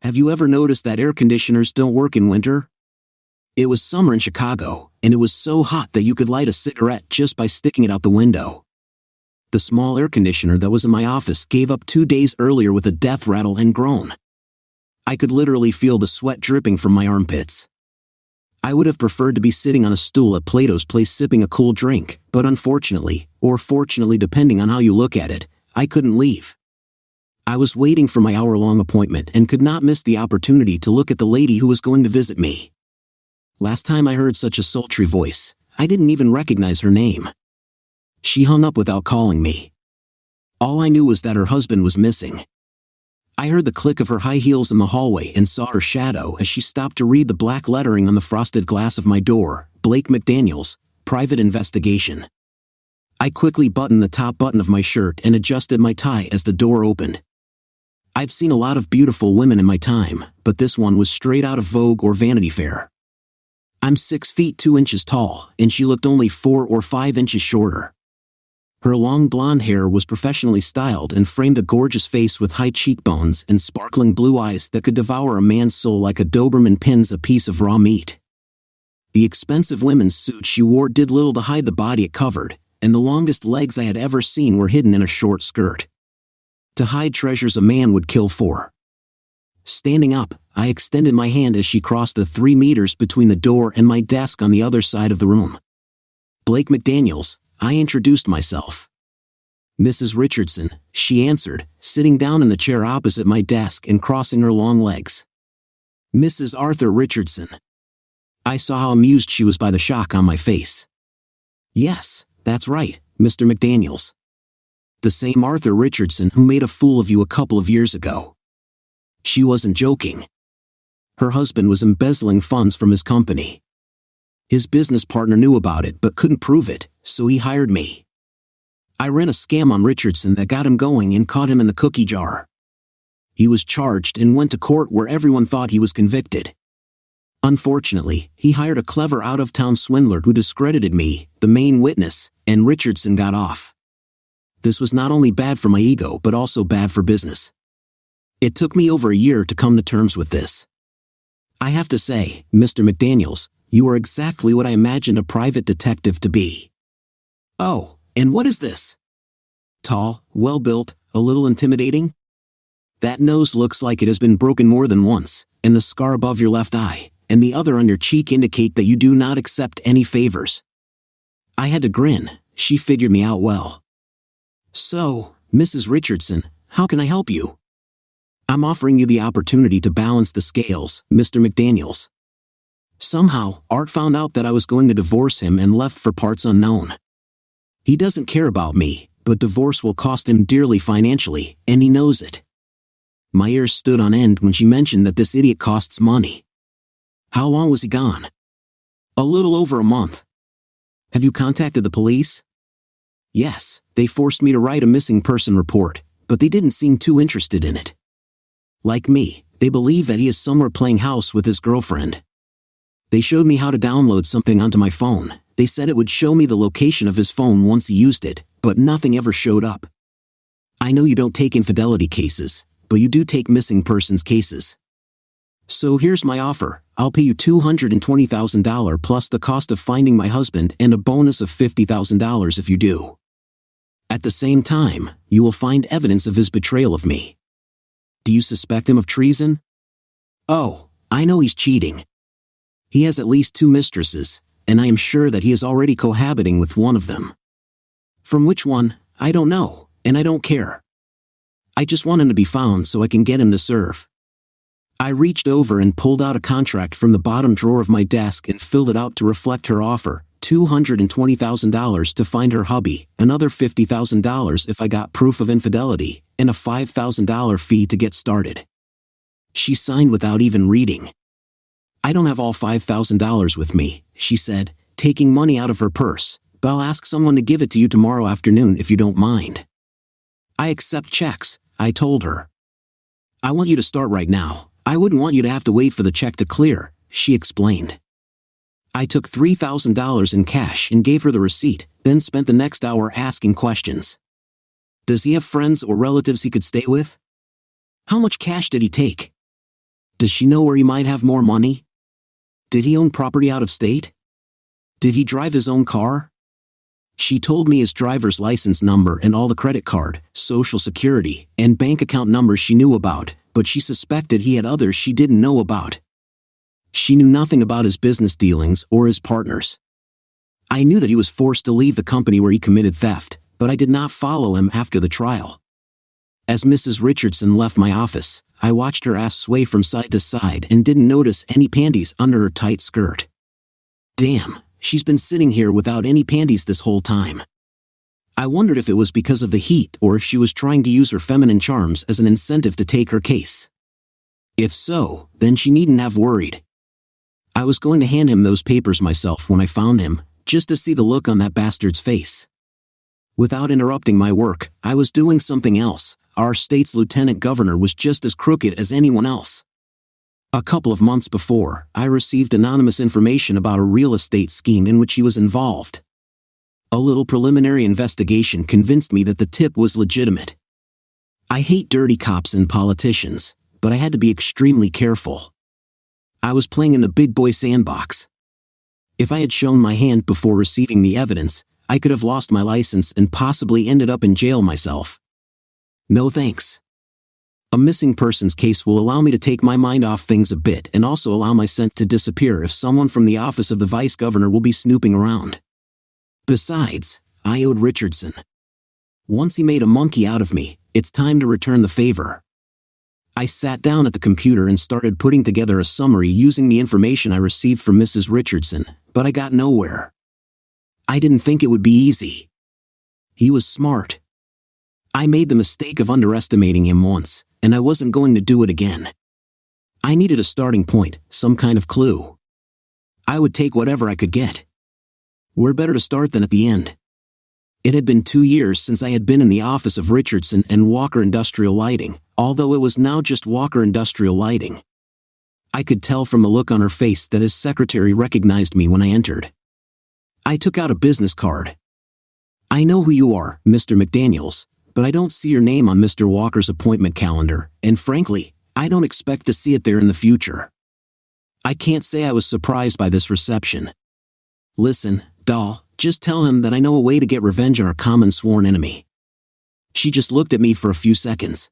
Have you ever noticed that air conditioners don't work in winter? It was summer in Chicago, and it was so hot that you could light a cigarette just by sticking it out the window. The small air conditioner that was in my office gave up 2 days earlier with a death rattle and groan. I could literally feel the sweat dripping from my armpits. I would have preferred to be sitting on a stool at Plato's place sipping a cool drink, but unfortunately, or fortunately depending on how you look at it, I couldn't leave. I was waiting for my hour-long appointment and could not miss the opportunity to look at the lady who was going to visit me. Last time I heard such a sultry voice, I didn't even recognize her name. She hung up without calling me. All I knew was that her husband was missing. I heard the click of her high heels in the hallway and saw her shadow as she stopped to read the black lettering on the frosted glass of my door, Blake McDaniels, Private Investigation. I quickly buttoned the top button of my shirt and adjusted my tie as the door opened. I've seen a lot of beautiful women in my time, but this one was straight out of Vogue or Vanity Fair. I'm 6 feet 2 inches tall, and she looked only 4 or 5 inches shorter. Her long blonde hair was professionally styled and framed a gorgeous face with high cheekbones and sparkling blue eyes that could devour a man's soul like a Doberman pins a piece of raw meat. The expensive women's suit she wore did little to hide the body it covered, and the longest legs I had ever seen were hidden in a short skirt. To hide treasures a man would kill for. Standing up, I extended my hand as she crossed the 3 meters between the door and my desk on the other side of the room. Blake McDaniels, I introduced myself. Mrs. Richardson, she answered, sitting down in the chair opposite my desk and crossing her long legs. Mrs. Arthur Richardson. I saw how amused she was by the shock on my face. Yes, that's right, Mr. McDaniels. The same Arthur Richardson who made a fool of you a couple of years ago. She wasn't joking. Her husband was embezzling funds from his company. His business partner knew about it but couldn't prove it, so he hired me. I ran a scam on Richardson that got him going and caught him in the cookie jar. He was charged and went to court where everyone thought he was convicted. Unfortunately, he hired a clever out-of-town swindler who discredited me, the main witness, and Richardson got off. This was not only bad for my ego but also bad for business. It took me over a year to come to terms with this. I have to say, Mr. McDaniels, you are exactly what I imagined a private detective to be. Oh, and what is this? Tall, well-built, a little intimidating? That nose looks like it has been broken more than once, and the scar above your left eye, and the other on your cheek indicate that you do not accept any favors. I had to grin. She figured me out well. So, Mrs. Richardson, how can I help you? I'm offering you the opportunity to balance the scales, Mr. McDaniels. Somehow, Art found out that I was going to divorce him and left for parts unknown. He doesn't care about me, but divorce will cost him dearly financially, and he knows it. My ears stood on end when she mentioned that this idiot costs money. How long was he gone? A little over a month. Have you contacted the police? Yes, they forced me to write a missing person report, but they didn't seem too interested in it. Like me, they believe that he is somewhere playing house with his girlfriend. They showed me how to download something onto my phone. They said it would show me the location of his phone once he used it, but nothing ever showed up. I know you don't take infidelity cases, but you do take missing persons cases. So here's my offer. I'll pay you $220,000 plus the cost of finding my husband and a bonus of $50,000 if you do. At the same time, you will find evidence of his betrayal of me. Do you suspect him of treason? Oh, I know he's cheating. He has at least 2 mistresses, and I am sure that he is already cohabiting with one of them. From which one, I don't know, and I don't care. I just want him to be found so I can get him to serve. I reached over and pulled out a contract from the bottom drawer of my desk and filled it out to reflect her offer, $220,000 to find her hubby, another $50,000 if I got proof of infidelity, and a $5,000 fee to get started. She signed without even reading. I don't have all $5,000 with me, she said, taking money out of her purse, but I'll ask someone to give it to you tomorrow afternoon if you don't mind. I accept checks, I told her. I want you to start right now. I wouldn't want you to have to wait for the check to clear, she explained. I took $3,000 in cash and gave her the receipt, then spent the next hour asking questions. Does he have friends or relatives he could stay with? How much cash did he take? Does she know where he might have more money? Did he own property out of state? Did he drive his own car? She told me his driver's license number and all the credit card, social security, and bank account numbers she knew about, but she suspected he had others she didn't know about. She knew nothing about his business dealings or his partners. I knew that he was forced to leave the company where he committed theft, but I did not follow him after the trial. As Mrs. Richardson left my office, I watched her ass sway from side to side and didn't notice any panties under her tight skirt. Damn, she's been sitting here without any panties this whole time. I wondered if it was because of the heat or if she was trying to use her feminine charms as an incentive to take her case. If so, then she needn't have worried. I was going to hand him those papers myself when I found him, just to see the look on that bastard's face. Without interrupting my work, I was doing something else. Our state's lieutenant governor was just as crooked as anyone else. A couple of months before, I received anonymous information about a real estate scheme in which he was involved. A little preliminary investigation convinced me that the tip was legitimate. I hate dirty cops and politicians, but I had to be extremely careful. I was playing in the big boy sandbox. If I had shown my hand before receiving the evidence, I could have lost my license and possibly ended up in jail myself. No thanks. A missing persons case will allow me to take my mind off things a bit and also allow my scent to disappear if someone from the office of the vice governor will be snooping around. Besides, I owed Richardson. Once he made a monkey out of me, it's time to return the favor. I sat down at the computer and started putting together a summary using the information I received from Mrs. Richardson, but I got nowhere. I didn't think it would be easy. He was smart. I made the mistake of underestimating him once, and I wasn't going to do it again. I needed a starting point, some kind of clue. I would take whatever I could get. Where better to start than at the end? It had been 2 years since I had been in the office of Richardson and Walker Industrial Lighting, although it was now just Walker Industrial Lighting. I could tell from the look on her face that his secretary recognized me when I entered. I took out a business card. I know who you are, Mr. McDaniels, but I don't see your name on Mr. Walker's appointment calendar, and frankly, I don't expect to see it there in the future. I can't say I was surprised by this reception. Listen, doll, just tell him that I know a way to get revenge on our common sworn enemy. She just looked at me for a few seconds.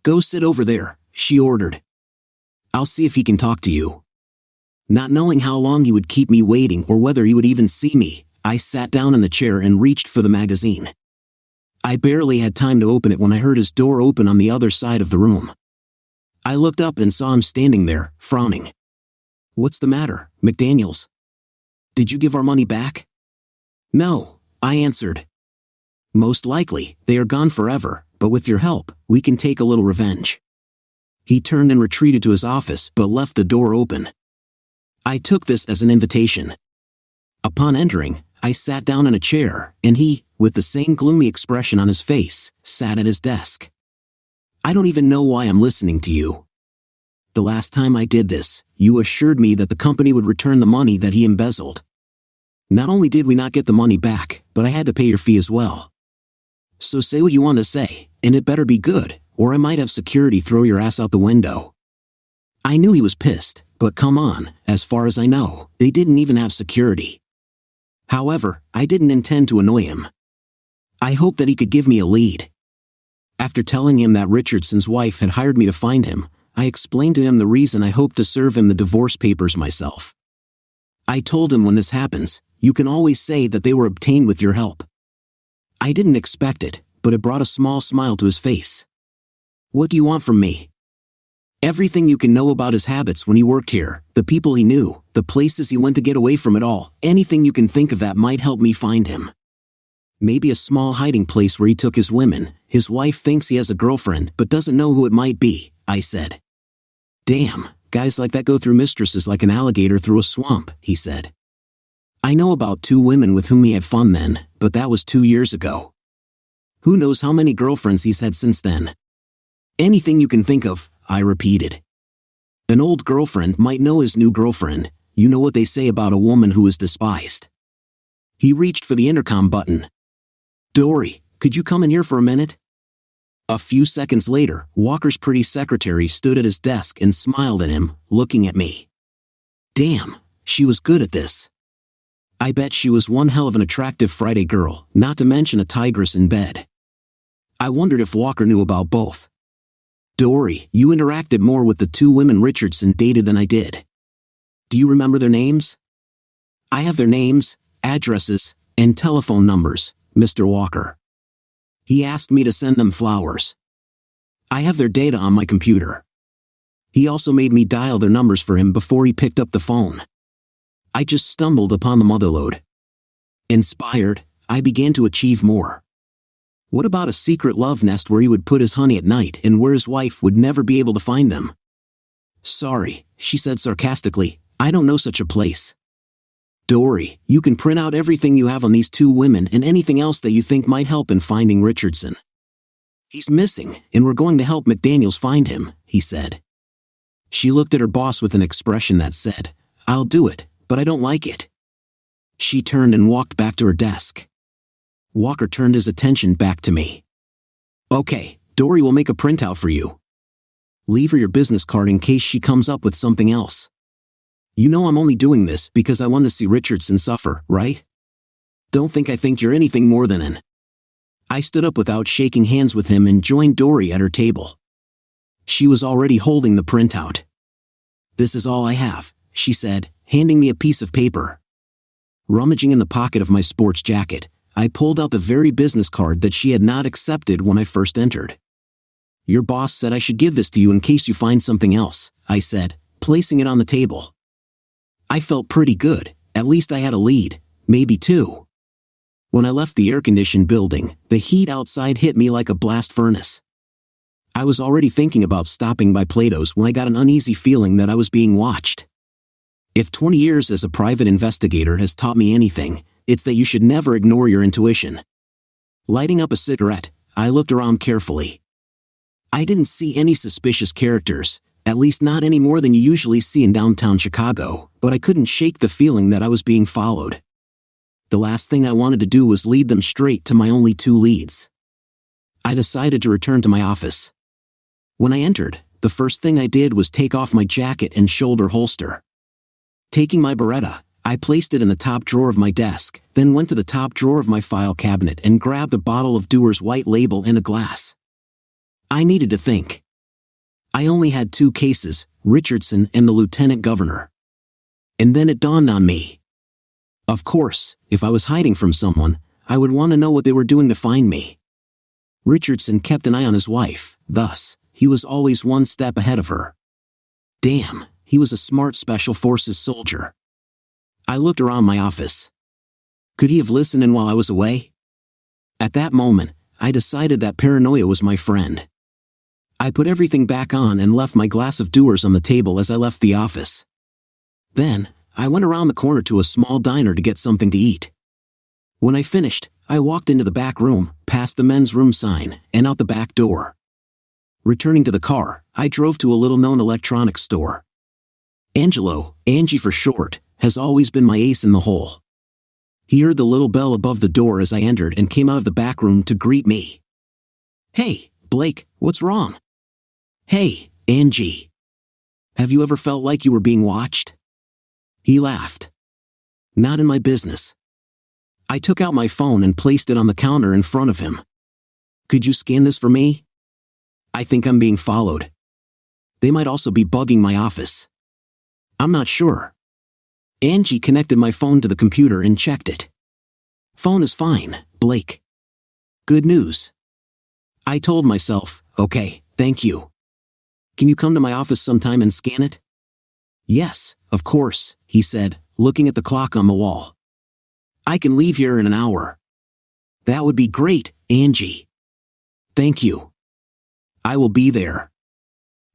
Go sit over there, she ordered. I'll see if he can talk to you. Not knowing how long he would keep me waiting or whether he would even see me, I sat down in the chair and reached for the magazine. I barely had time to open it when I heard his door open on the other side of the room. I looked up and saw him standing there, frowning. What's the matter, McDaniels? Did you give our money back? No, I answered. Most likely, they are gone forever, but with your help, we can take a little revenge. He turned and retreated to his office but left the door open. I took this as an invitation. Upon entering, I sat down in a chair, and he, with the same gloomy expression on his face, sat at his desk. I don't even know why I'm listening to you. The last time I did this, you assured me that the company would return the money that he embezzled. Not only did we not get the money back, but I had to pay your fee as well. So say what you want to say, and it better be good, or I might have security throw your ass out the window. I knew he was pissed, but come on, as far as I know, they didn't even have security. However, I didn't intend to annoy him. I hoped that he could give me a lead. After telling him that Richardson's wife had hired me to find him, I explained to him the reason I hoped to serve him the divorce papers myself. I told him when this happens, you can always say that they were obtained with your help. I didn't expect it, but it brought a small smile to his face. What do you want from me? Everything you can know about his habits when he worked here, the people he knew, the places he went to get away from it all, anything you can think of that might help me find him. Maybe a small hiding place where he took his women. His wife thinks he has a girlfriend but doesn't know who it might be, I said. Damn, guys like that go through mistresses like an alligator through a swamp, he said. I know about 2 women with whom he had fun then, but that was 2 years ago. Who knows how many girlfriends he's had since then? Anything you can think of, I repeated. An old girlfriend might know his new girlfriend. You know what they say about a woman who is despised. He reached for the intercom button. Dory, could you come in here for a minute? A few seconds later, Walker's pretty secretary stood at his desk and smiled at him, looking at me. Damn, she was good at this. I bet she was one hell of an attractive Friday girl, not to mention a tigress in bed. I wondered if Walker knew about both. Dory, you interacted more with the two women Richardson dated than I did. Do you remember their names? I have their names, addresses, and telephone numbers, Mr. Walker. He asked me to send them flowers. I have their data on my computer. He also made me dial their numbers for him before he picked up the phone. I just stumbled upon the motherlode. Inspired, I began to achieve more. What about a secret love nest where he would put his honey at night and where his wife would never be able to find them? Sorry, she said sarcastically, I don't know such a place. Dory, you can print out everything you have on these two women and anything else that you think might help in finding Richardson. He's missing, and we're going to help McDaniels find him, he said. She looked at her boss with an expression that said, I'll do it, but I don't like it. She turned and walked back to her desk. Walker turned his attention back to me. Okay, Dory will make a printout for you. Leave her your business card in case she comes up with something else. You know I'm only doing this because I want to see Richardson suffer, right? Don't think I think you're anything more than an... I stood up without shaking hands with him and joined Dory at her table. She was already holding the printout. This is all I have, she said, handing me a piece of paper. Rummaging in the pocket of my sports jacket, I pulled out the very business card that she had not accepted when I first entered. Your boss said I should give this to you in case you find something else, I said, placing it on the table. I felt pretty good, at least I had a lead, maybe two. When I left the air-conditioned building, the heat outside hit me like a blast furnace. I was already thinking about stopping by Plato's when I got an uneasy feeling that I was being watched. If 20 years as a private investigator has taught me anything, it's that you should never ignore your intuition. Lighting up a cigarette, I looked around carefully. I didn't see any suspicious characters, at least not any more than you usually see in downtown Chicago, but I couldn't shake the feeling that I was being followed. The last thing I wanted to do was lead them straight to my only two leads. I decided to return to my office. When I entered, the first thing I did was take off my jacket and shoulder holster. Taking my Beretta, I placed it in the top drawer of my desk, then went to the top drawer of my file cabinet and grabbed a bottle of Dewar's White Label and a glass. I needed to think. I only had two cases, Richardson and the lieutenant governor. And then it dawned on me. Of course, if I was hiding from someone, I would want to know what they were doing to find me. Richardson kept an eye on his wife, thus, he was always one step ahead of her. Damn, he was a smart Special Forces soldier. I looked around my office. Could he have listened in while I was away? At that moment, I decided that paranoia was my friend. I put everything back on and left my glass of Dewar's on the table as I left the office. Then, I went around the corner to a small diner to get something to eat. When I finished, I walked into the back room, past the men's room sign, and out the back door. Returning to the car, I drove to a little-known electronics store. Angelo, Angie for short, has always been my ace in the hole. He heard the little bell above the door as I entered and came out of the back room to greet me. Hey, Blake, what's wrong? Hey, Angie. Have you ever felt like you were being watched? He laughed. Not in my business. I took out my phone and placed it on the counter in front of him. Could you scan this for me? I think I'm being followed. They might also be bugging my office. I'm not sure. Angie connected my phone to the computer and checked it. Phone is fine, Blake. Good news. I told myself, okay, thank you. Can you come to my office sometime and scan it? Yes, of course, he said, looking at the clock on the wall. I can leave here in an hour. That would be great, Angie. Thank you. I will be there.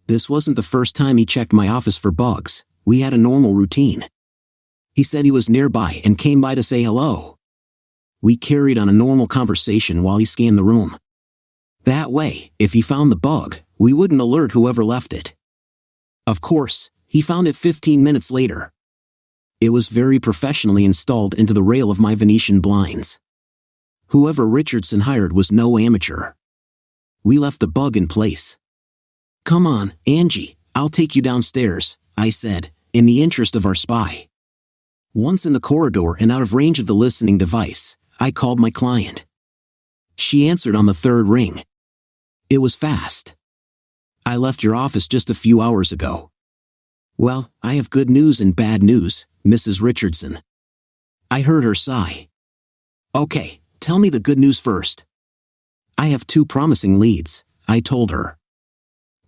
This wasn't the first time he checked my office for bugs. We had a normal routine. He said he was nearby and came by to say hello. We carried on a normal conversation while he scanned the room. That way, if he found the bug, we wouldn't alert whoever left it. Of course, he found it 15 minutes later. It was very professionally installed into the rail of my Venetian blinds. Whoever Richardson hired was no amateur. We left the bug in place. "Come on, Angie, I'll take you downstairs," I said, in the interest of our spy. Once in the corridor and out of range of the listening device, I called my client. She answered on the third ring. It was fast. "I left your office just a few hours ago." "Well, I have good news and bad news, Mrs. Richardson." I heard her sigh. "Okay, tell me the good news first." "I have 2 promising leads," I told her.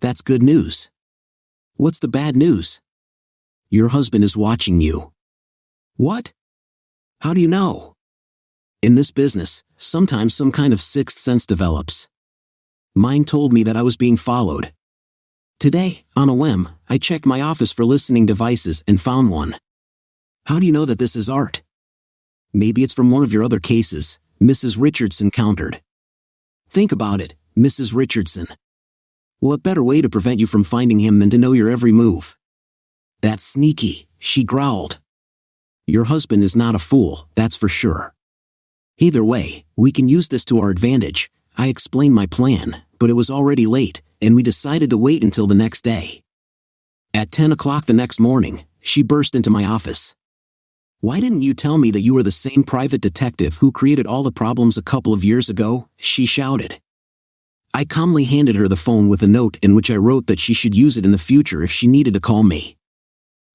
"That's good news." "What's the bad news?" "Your husband is watching you." "What? How do you know?" "In this business, sometimes some kind of sixth sense develops. Mine told me that I was being followed. Today, on a whim, I checked my office for listening devices and found one." "How do you know that this is art?" "Maybe it's from one of your other cases," Mrs. Richardson countered. "Think about it, Mrs. Richardson. What better way to prevent you from finding him than to know your every move?" "That's sneaky," she growled. "Your husband is not a fool, that's for sure. Either way, we can use this to our advantage." I explained my plan, but it was already late, and we decided to wait until the next day. At 10 o'clock the next morning, she burst into my office. "Why didn't you tell me that you were the same private detective who created all the problems a couple of years ago?" she shouted. I calmly handed her the phone with a note in which I wrote that she should use it in the future if she needed to call me.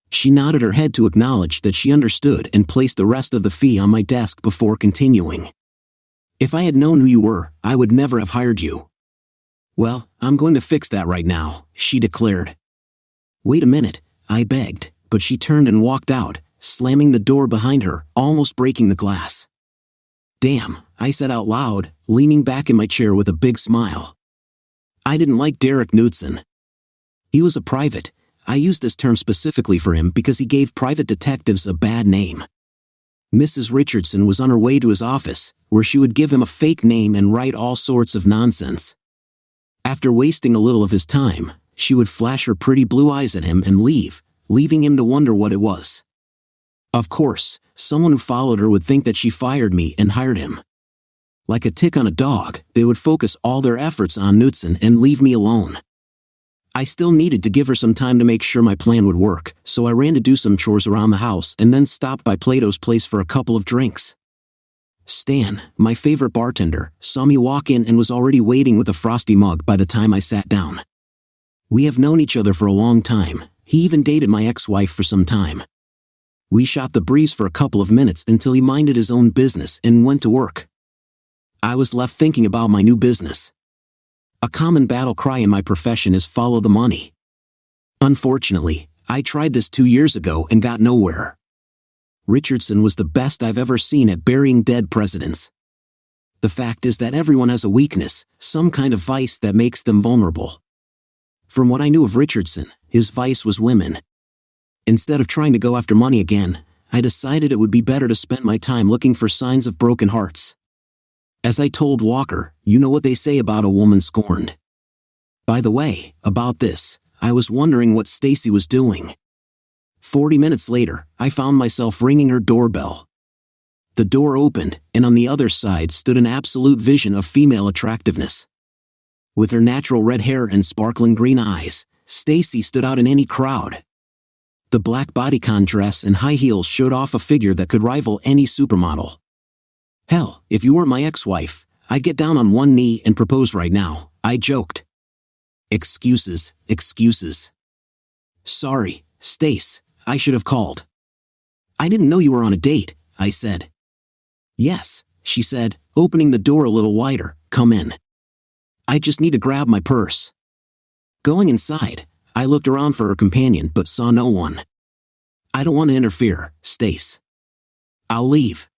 She nodded her head to acknowledge that she understood and placed the rest of the fee on my desk before continuing. "If I had known who you were, I would never have hired you." "Well, I'm going to fix that right now," she declared. "Wait a minute," I begged, but she turned and walked out, slamming the door behind her, almost breaking the glass. "Damn," I said out loud, leaning back in my chair with a big smile. I didn't like Derek Knudsen. He was a private. I used this term specifically for him because he gave private detectives a bad name. Mrs. Richardson was on her way to his office, where she would give him a fake name and write all sorts of nonsense. After wasting a little of his time, she would flash her pretty blue eyes at him and leave, leaving him to wonder what it was. Of course, someone who followed her would think that she fired me and hired him. Like a tick on a dog, they would focus all their efforts on Knudsen and leave me alone. I still needed to give her some time to make sure my plan would work, so I ran to do some chores around the house and then stopped by Plato's Place for a couple of drinks. Stan, my favorite bartender, saw me walk in and was already waiting with a frosty mug by the time I sat down. We have known each other for a long time. He even dated my ex-wife for some time. We shot the breeze for a couple of minutes until he minded his own business and went to work. I was left thinking about my new business. A common battle cry in my profession is follow the money. Unfortunately, I tried this 2 years ago and got nowhere. Richardson was the best I've ever seen at burying dead presidents. The fact is that everyone has a weakness, some kind of vice that makes them vulnerable. From what I knew of Richardson, his vice was women. Instead of trying to go after money again, I decided it would be better to spend my time looking for signs of broken hearts. As I told Walker, you know what they say about a woman scorned. By the way, about this, I was wondering what Stacy was doing. 40 minutes later, I found myself ringing her doorbell. The door opened, and on the other side stood an absolute vision of female attractiveness. With her natural red hair and sparkling green eyes, Stacy stood out in any crowd. The black bodycon dress and high heels showed off a figure that could rival any supermodel. Hell, if you weren't my ex-wife, I'd get down on one knee and propose right now, I joked. Excuses, excuses. Sorry, Stace, I should have called. I didn't know you were on a date, I said. Yes, she said, opening the door a little wider, come in. I just need to grab my purse. Going inside, I looked around for her companion but saw no one. I don't want to interfere, Stace. I'll leave.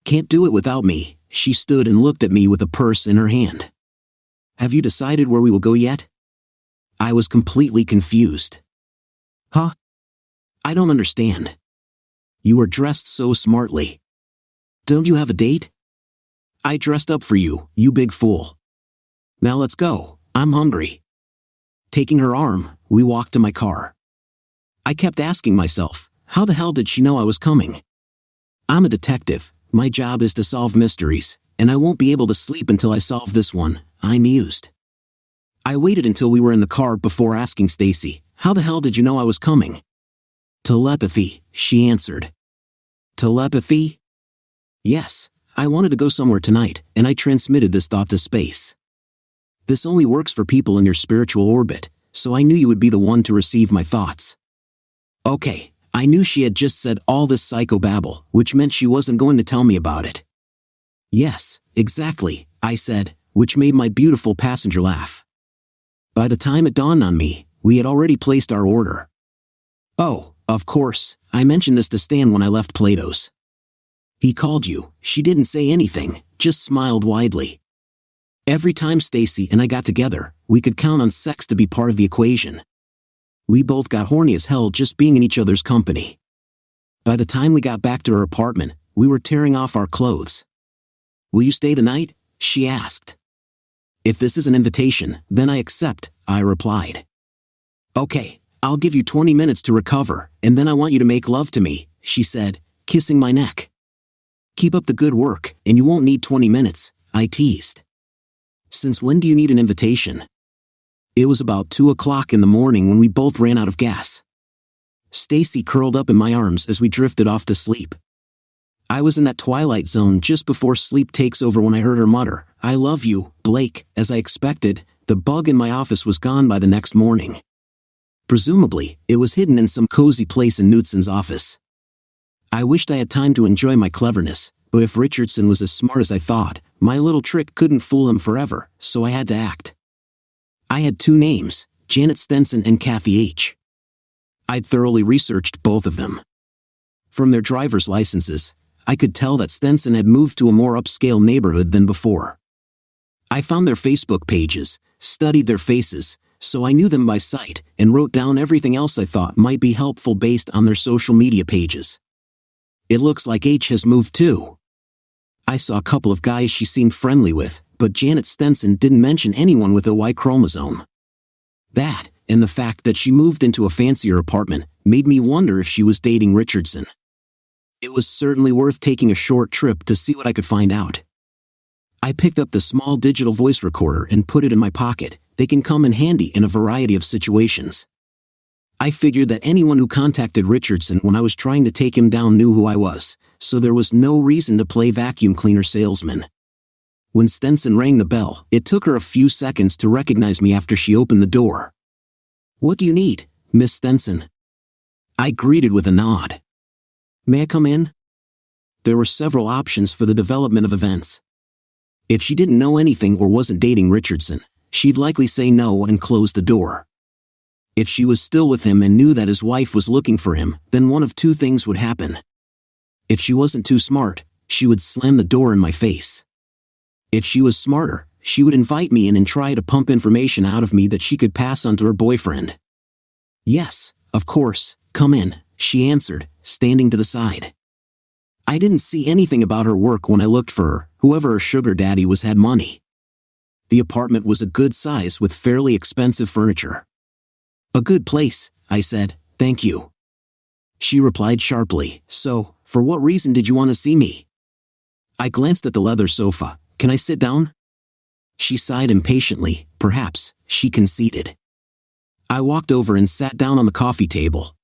Can't do it without me, she stood and looked at me with a purse in her hand. Have you decided where we will go yet? I was completely confused. Huh? I don't understand. You are dressed so smartly. Don't you have a date? I dressed up for you, you big fool. Now let's go, I'm hungry. Taking her arm, we walked to my car. I kept asking myself, how the hell did she know I was coming? I'm a detective, my job is to solve mysteries, and I won't be able to sleep until I solve this one, I mused. I waited until we were in the car before asking Stacy, "How the hell did you know I was coming?" "Telepathy," she answered. "Telepathy?" "Yes, I wanted to go somewhere tonight, and I transmitted this thought to space. This only works for people in your spiritual orbit, so I knew you would be the one to receive my thoughts." Okay, I knew she had just said all this psychobabble, which meant she wasn't going to tell me about it. "Yes, exactly," I said, which made my beautiful passenger laugh. By the time it dawned on me, we had already placed our order. "Oh, of course, I mentioned this to Stan when I left Plato's." "He called you." She didn't say anything, just smiled widely. Every time Stacy and I got together, we could count on sex to be part of the equation. We both got horny as hell just being in each other's company. By the time we got back to her apartment, we were tearing off our clothes. "Will you stay tonight?" she asked. "If this is an invitation, then I accept," I replied. "Okay, I'll give you 20 minutes to recover, and then I want you to make love to me," she said, kissing my neck. "Keep up the good work, and you won't need 20 minutes, I teased. "Since when do you need an invitation?" It was about 2 o'clock in the morning when we both ran out of gas. Stacy curled up in my arms as we drifted off to sleep. I was in that twilight zone just before sleep takes over when I heard her mutter, "I love you, Blake." As I expected, the bug in my office was gone by the next morning. Presumably, it was hidden in some cozy place in Knutson's office. I wished I had time to enjoy my cleverness, but if Richardson was as smart as I thought, my little trick couldn't fool him forever, so I had to act. I had 2 names, Janet Stenson and Kathy H. I'd thoroughly researched both of them. From their driver's licenses, I could tell that Stenson had moved to a more upscale neighborhood than before. I found their Facebook pages, studied their faces, so I knew them by sight, and wrote down everything else I thought might be helpful based on their social media pages. It looks like H has moved too. I saw a couple of guys she seemed friendly with, but Janet Stenson didn't mention anyone with a Y chromosome. That, and the fact that she moved into a fancier apartment, made me wonder if she was dating Richardson. It was certainly worth taking a short trip to see what I could find out. I picked up the small digital voice recorder and put it in my pocket. They can come in handy in a variety of situations. I figured that anyone who contacted Richardson when I was trying to take him down knew who I was, so there was no reason to play vacuum cleaner salesman. When Stenson rang the bell, it took her a few seconds to recognize me after she opened the door. "What do you need, Miss Stenson?" I greeted with a nod. "May I come in?" There were several options for the development of events. If she didn't know anything or wasn't dating Richardson, she'd likely say no and close the door. If she was still with him and knew that his wife was looking for him, then one of 2 things would happen. If she wasn't too smart, she would slam the door in my face. If she was smarter, she would invite me in and try to pump information out of me that she could pass on to her boyfriend. "Yes, of course, come in," she answered, standing to the side. I didn't see anything about her work when I looked for her. Whoever her sugar daddy was had money. The apartment was a good size with fairly expensive furniture. "A good place," I said, "thank you." She replied sharply, "So, for what reason did you want to see me?" I glanced at the leather sofa. "Can I sit down?" She sighed impatiently. Perhaps, she conceded. I walked over and sat down on the coffee table.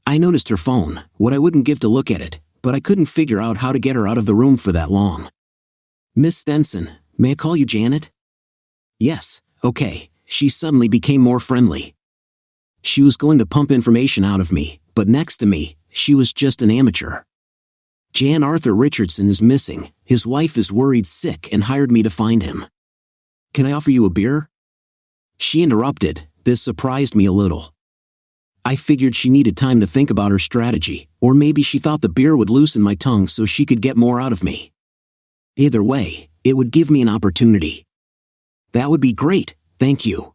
I noticed her phone, what I wouldn't give to look at it, but I couldn't figure out how to get her out of the room for that long. "Miss Stenson, may I call you Janet?" "Yes, okay." She suddenly became more friendly. She was going to pump information out of me, but next to me, she was just an amateur. "Jan Arthur Richardson is missing. His wife is worried sick and hired me to find him. Can I offer you a beer?" She interrupted. This surprised me a little. I figured she needed time to think about her strategy, or maybe she thought the beer would loosen my tongue so she could get more out of me. Either way, it would give me an opportunity. "That would be great, thank you."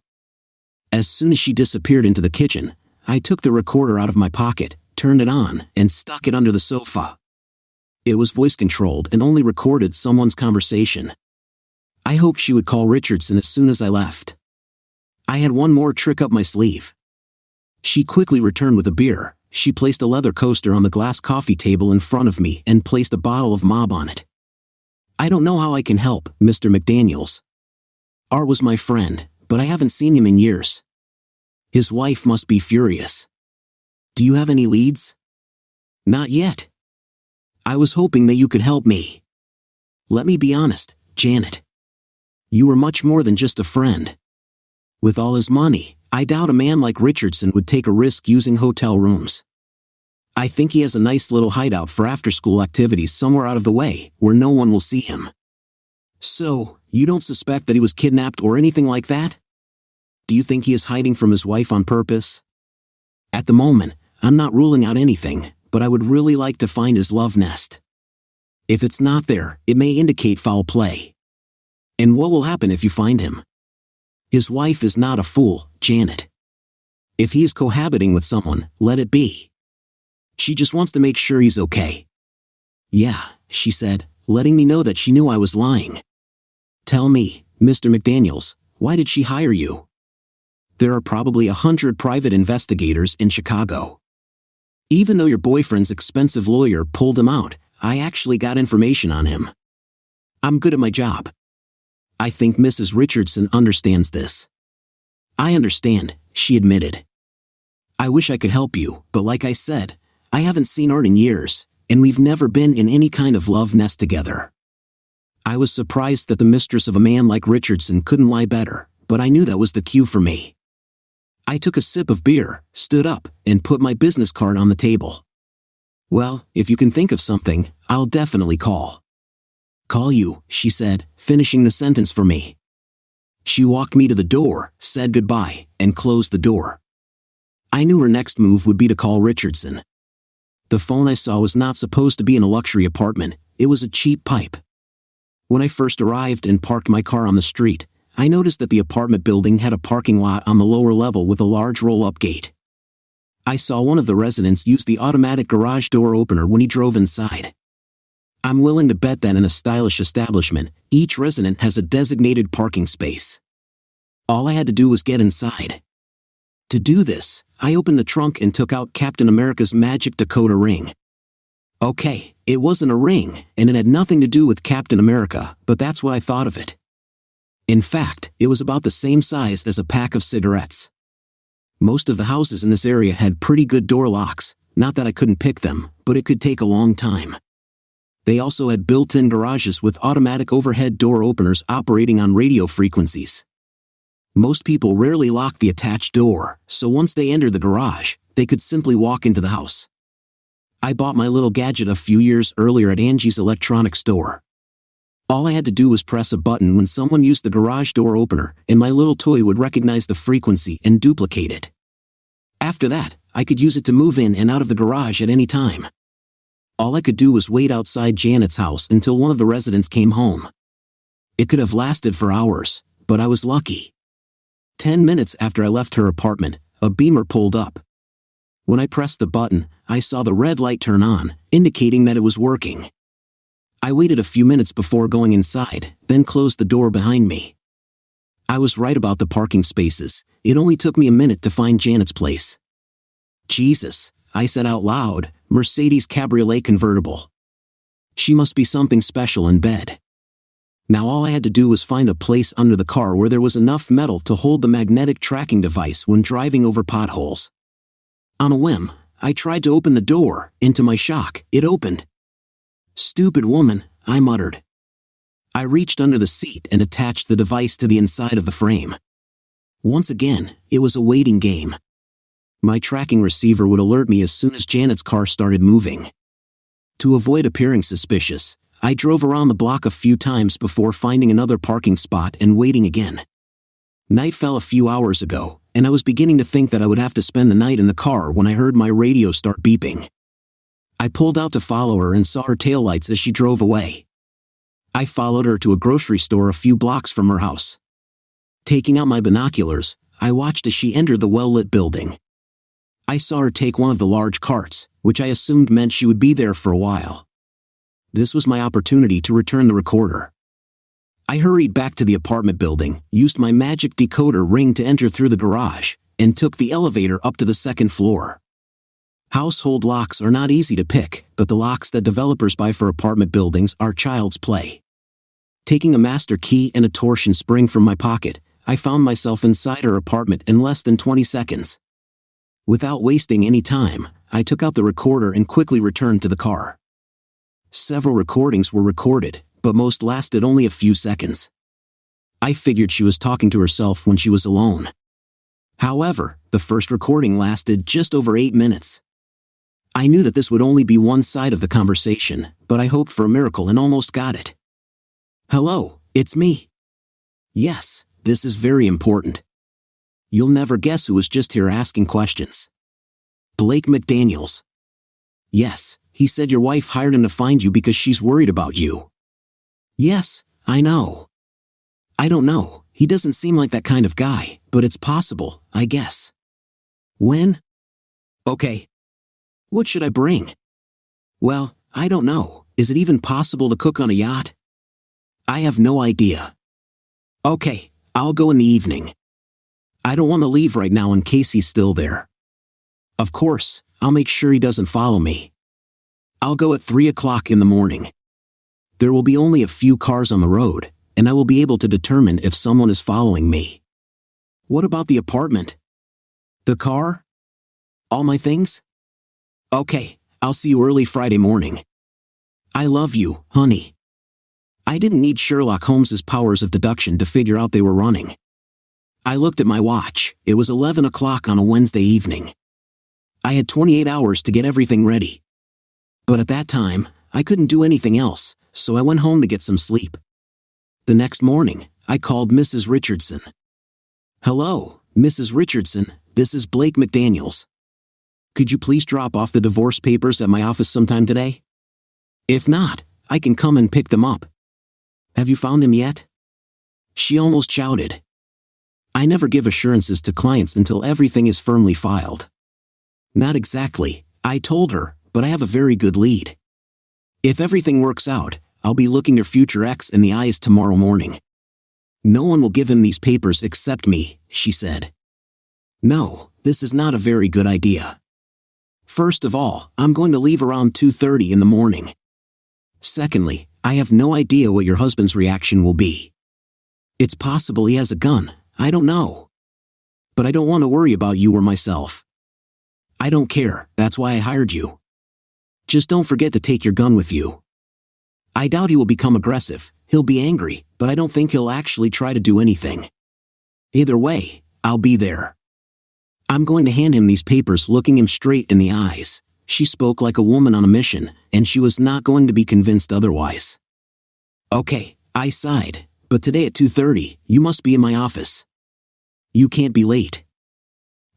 As soon as she disappeared into the kitchen, I took the recorder out of my pocket, turned it on, and stuck it under the sofa. It was voice-controlled and only recorded someone's conversation. I hoped she would call Richardson as soon as I left. I had one more trick up my sleeve. She quickly returned with a beer. She placed a leather coaster on the glass coffee table in front of me and placed a bottle of Mob on it. "I don't know how I can help, Mr. McDaniels. Art was my friend, but I haven't seen him in years. His wife must be furious. Do you have any leads? Not yet. I was hoping that you could help me. Let me be honest, Janet. You were much more than just a friend. With all his money, I doubt a man like Richardson would take a risk using hotel rooms. I think he has a nice little hideout for after-school activities somewhere out of the way, where no one will see him. So, you don't suspect that he was kidnapped or anything like that? Do you think he is hiding from his wife on purpose? At the moment, I'm not ruling out anything, but I would really like to find his love nest. If it's not there, it may indicate foul play. And what will happen if you find him? His wife is not a fool, Janet. If he is cohabiting with someone, let it be. She just wants to make sure he's okay. Yeah, she said, letting me know that she knew I was lying. Tell me, Mr. McDaniels, why did she hire you? There are probably 100 private investigators in Chicago. Even though your boyfriend's expensive lawyer pulled him out, I actually got information on him. I'm good at my job. I think Mrs. Richardson understands this. I understand, she admitted. I wish I could help you, but like I said, I haven't seen Art in years, and we've never been in any kind of love nest together. I was surprised that the mistress of a man like Richardson couldn't lie better, but I knew that was the cue for me. I took a sip of beer, stood up, and put my business card on the table. Well, if you can think of something, I'll definitely call. Call you, she said, finishing the sentence for me. She walked me to the door, said goodbye, and closed the door. I knew her next move would be to call Richardson. The phone I saw was not supposed to be in a luxury apartment, it was a cheap pipe. When I first arrived and parked my car on the street, I noticed that the apartment building had a parking lot on the lower level with a large roll-up gate. I saw one of the residents use the automatic garage door opener when he drove inside. I'm willing to bet that in a stylish establishment, each resident has a designated parking space. All I had to do was get inside. To do this, I opened the trunk and took out Captain America's magic Dakota ring. Okay, it wasn't a ring, and it had nothing to do with Captain America, but that's what I thought of it. In fact, it was about the same size as a pack of cigarettes. Most of the houses in this area had pretty good door locks, not that I couldn't pick them, but it could take a long time. They also had built-in garages with automatic overhead door openers operating on radio frequencies. Most people rarely lock the attached door, so once they entered the garage, they could simply walk into the house. I bought my little gadget a few years earlier at Angie's electronics store. All I had to do was press a button when someone used the garage door opener, and my little toy would recognize the frequency and duplicate it. After that, I could use it to move in and out of the garage at any time. All I could do was wait outside Janet's house until one of the residents came home. It could have lasted for hours, but I was lucky. 10 minutes after I left her apartment, a Beamer pulled up. When I pressed the button, I saw the red light turn on, indicating that it was working. I waited a few minutes before going inside, then closed the door behind me. I was right about the parking spaces. It only took me a minute to find Janet's place. Jesus, I said out loud, Mercedes Cabriolet convertible. She must be something special in bed. Now all I had to do was find a place under the car where there was enough metal to hold the magnetic tracking device when driving over potholes. On a whim, I tried to open the door, and to my shock, it opened. Stupid woman, I muttered. I reached under the seat and attached the device to the inside of the frame. Once again, it was a waiting game. My tracking receiver would alert me as soon as Janet's car started moving. To avoid appearing suspicious, I drove around the block a few times before finding another parking spot and waiting again. Night fell a few hours ago, and I was beginning to think that I would have to spend the night in the car when I heard my radio start beeping. I pulled out to follow her and saw her taillights as she drove away. I followed her to a grocery store a few blocks from her house. Taking out my binoculars, I watched as she entered the well-lit building. I saw her take one of the large carts, which I assumed meant she would be there for a while. This was my opportunity to return the recorder. I hurried back to the apartment building, used my magic decoder ring to enter through the garage, and took the elevator up to the second floor. Household locks are not easy to pick, but the locks that developers buy for apartment buildings are child's play. Taking a master key and a torsion spring from my pocket, I found myself inside her apartment in less than 20 seconds. Without wasting any time, I took out the recorder and quickly returned to the car. Several recordings were recorded, but most lasted only a few seconds. I figured she was talking to herself when she was alone. However, the first recording lasted just over 8 minutes. I knew that this would only be one side of the conversation, but I hoped for a miracle and almost got it. "Hello, it's me." "Yes, this is very important. You'll never guess who was just here asking questions." "Blake McDaniels." "Yes, he said your wife hired him to find you because she's worried about you." "Yes, I know. I don't know, he doesn't seem like that kind of guy, but it's possible, I guess." "When?" "Okay. What should I bring?" "Well, I don't know. Is it even possible to cook on a yacht?" "I have no idea." "Okay, I'll go in the evening. I don't want to leave right now in case he's still there." "Of course, I'll make sure he doesn't follow me. I'll go at 3 o'clock in the morning. There will be only a few cars on the road, and I will be able to determine if someone is following me." "What about the apartment?" "The car? All my things?" "Okay, I'll see you early Friday morning." "I love you, honey." I didn't need Sherlock Holmes's powers of deduction to figure out they were running. I looked at my watch. It was 11 o'clock on a Wednesday evening. I had 28 hours to get everything ready. But at that time, I couldn't do anything else, so I went home to get some sleep. The next morning, I called Mrs. Richardson. "Hello, Mrs. Richardson, this is Blake McDaniels. Could you please drop off the divorce papers at my office sometime today? If not, I can come and pick them up. Have you found him yet?" She almost shouted. I never give assurances to clients until everything is firmly filed. "Not exactly," I told her, "but I have a very good lead. If everything works out, I'll be looking your future ex in the eyes tomorrow morning. No one will give him these papers except me," she said. "No, this is not a very good idea. First of all, I'm going to leave around 2:30 in the morning. Secondly, I have no idea what your husband's reaction will be. It's possible he has a gun, I don't know. But I don't want to worry about you or myself. I don't care, that's why I hired you. Just don't forget to take your gun with you. I doubt he will become aggressive, he'll be angry, but I don't think he'll actually try to do anything. Either way, I'll be there. I'm going to hand him these papers looking him straight in the eyes." She spoke like a woman on a mission, and she was not going to be convinced otherwise. "Okay," I sighed, "but today at 2:30, you must be in my office. You can't be late."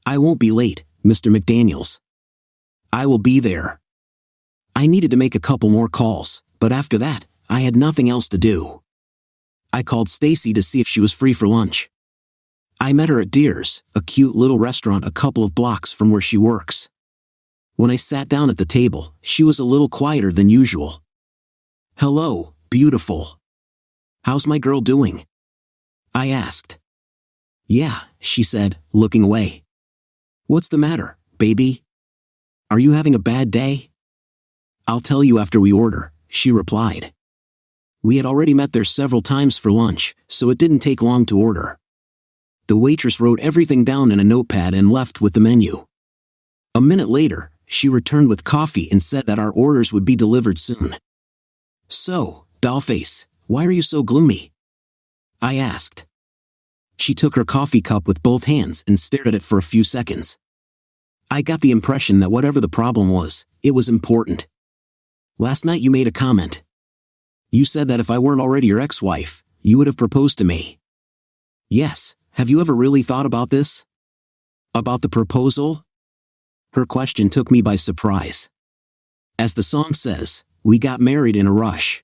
"I won't be late, Mr. McDaniels. I will be there." I needed to make a couple more calls, but after that, I had nothing else to do. I called Stacy to see if she was free for lunch. I met her at Deer's, a cute little restaurant a couple of blocks from where she works. When I sat down at the table, she was a little quieter than usual. "Hello, beautiful. How's my girl doing?" I asked. "Yeah," she said, looking away. "What's the matter, baby? Are you having a bad day?" "I'll tell you after we order," she replied. We had already met there several times for lunch, so it didn't take long to order. The waitress wrote everything down in a notepad and left with the menu. A minute later, she returned with coffee and said that our orders would be delivered soon. "So, dollface, why are you so gloomy?" I asked. She took her coffee cup with both hands and stared at it for a few seconds. I got the impression that whatever the problem was, it was important. "Last night you made a comment. You said that if I weren't already your ex-wife, you would have proposed to me." "Yes, have you ever really thought about this? About the proposal?" Her question took me by surprise. As the song says, we got married in a rush.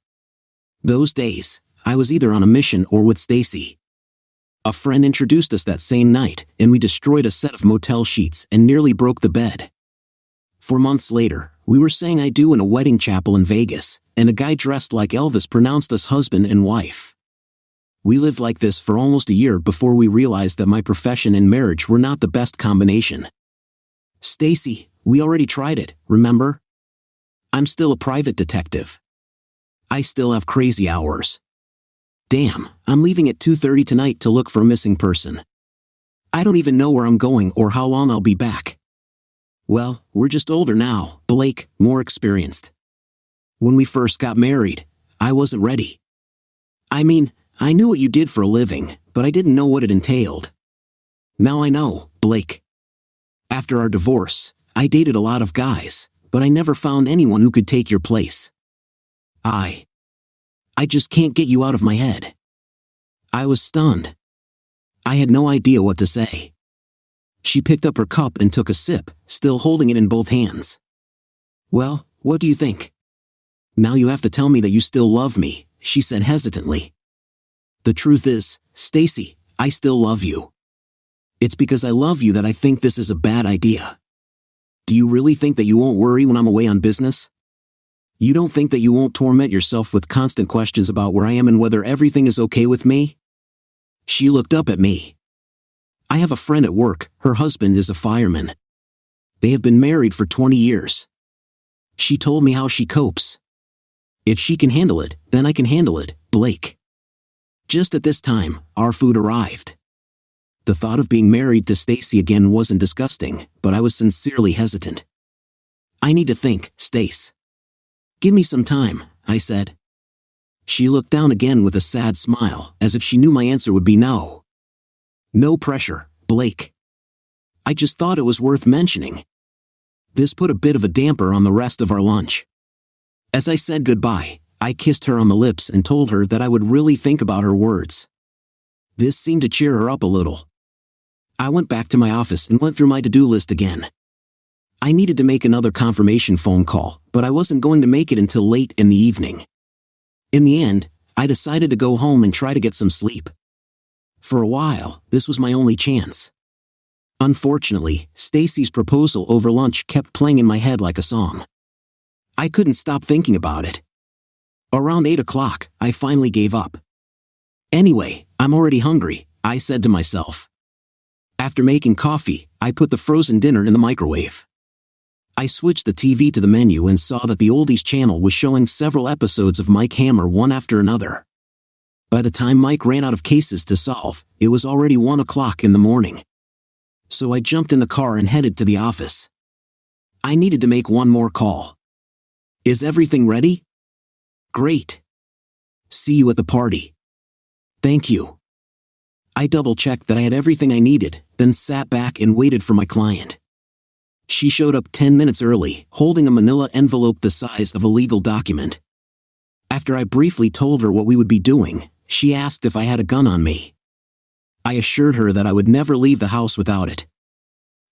Those days, I was either on a mission or with Stacy. A friend introduced us that same night, and we destroyed a set of motel sheets and nearly broke the bed. 4 months later, we were saying I do in a wedding chapel in Vegas, and a guy dressed like Elvis pronounced us husband and wife. We lived like this for almost a year before we realized that my profession and marriage were not the best combination. "Stacy, we already tried it, remember? I'm still a private detective. I still have crazy hours. Damn, I'm leaving at 2:30 tonight to look for a missing person. I don't even know where I'm going or how long I'll be back. Well, we're just older now, Blake, more experienced. When we first got married, I wasn't ready. I mean, I knew what you did for a living, but I didn't know what it entailed. Now I know, Blake. After our divorce, I dated a lot of guys, but I never found anyone who could take your place. I just can't get you out of my head. I was stunned. I had no idea what to say. She picked up her cup and took a sip, still holding it in both hands. Well, what do you think? Now you have to tell me that you still love me, she said hesitantly. The truth is, Stacy, I still love you. It's because I love you that I think this is a bad idea. Do you really think that you won't worry when I'm away on business? You don't think that you won't torment yourself with constant questions about where I am and whether everything is okay with me? She looked up at me. I have a friend at work, her husband is a fireman. They have been married for 20 years. She told me how she copes. If she can handle it, then I can handle it, Blake. Just at this time, our food arrived. The thought of being married to Stacy again wasn't disgusting, but I was sincerely hesitant. I need to think, Stace. Give me some time, I said. She looked down again with a sad smile, as if she knew my answer would be no. No pressure, Blake. I just thought it was worth mentioning. This put a bit of a damper on the rest of our lunch. As I said goodbye, I kissed her on the lips and told her that I would really think about her words. This seemed to cheer her up a little. I went back to my office and went through my to-do list again. I needed to make another confirmation phone call, but I wasn't going to make it until late in the evening. In the end, I decided to go home and try to get some sleep. For a while, this was my only chance. Unfortunately, Stacy's proposal over lunch kept playing in my head like a song. I couldn't stop thinking about it. Around 8 o'clock, I finally gave up. Anyway, I'm already hungry, I said to myself. After making coffee, I put the frozen dinner in the microwave. I switched the TV to the menu and saw that the Oldies channel was showing several episodes of Mike Hammer one after another. By the time Mike ran out of cases to solve, it was already 1 o'clock in the morning. So I jumped in the car and headed to the office. I needed to make one more call. Is everything ready? Great. See you at the party. Thank you. I double-checked that I had everything I needed, then sat back and waited for my client. She showed up 10 minutes early, holding a manila envelope the size of a legal document. After I briefly told her what we would be doing, she asked if I had a gun on me. I assured her that I would never leave the house without it.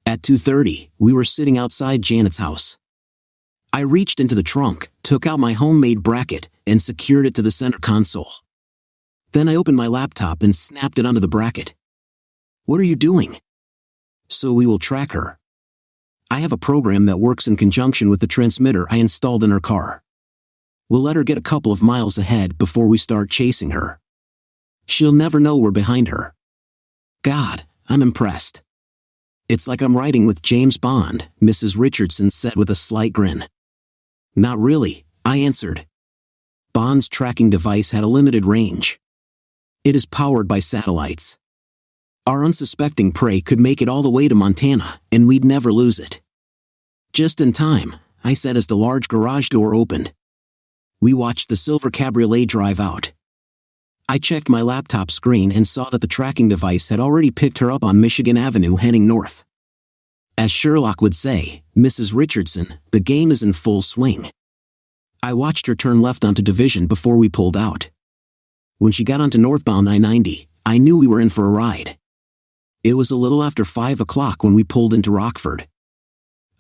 At 2:30, we were sitting outside Janet's house. I reached into the trunk, took out my homemade bracket, and secured it to the center console. Then I opened my laptop and snapped it onto the bracket. What are you doing? So we will track her. I have a program that works in conjunction with the transmitter I installed in her car. We'll let her get a couple of miles ahead before we start chasing her. She'll never know we're behind her. God, I'm impressed. It's like I'm riding with James Bond, Mrs. Richardson said with a slight grin. Not really, I answered. Bond's tracking device had a limited range. It is powered by satellites. Our unsuspecting prey could make it all the way to Montana, and we'd never lose it. Just in time, I said as the large garage door opened. We watched the silver cabriolet drive out. I checked my laptop screen and saw that the tracking device had already picked her up on Michigan Avenue heading north. As Sherlock would say, Mrs. Richardson, the game is in full swing. I watched her turn left onto Division before we pulled out. When she got onto northbound I-90, I knew we were in for a ride. It was a little after 5 o'clock when we pulled into Rockford.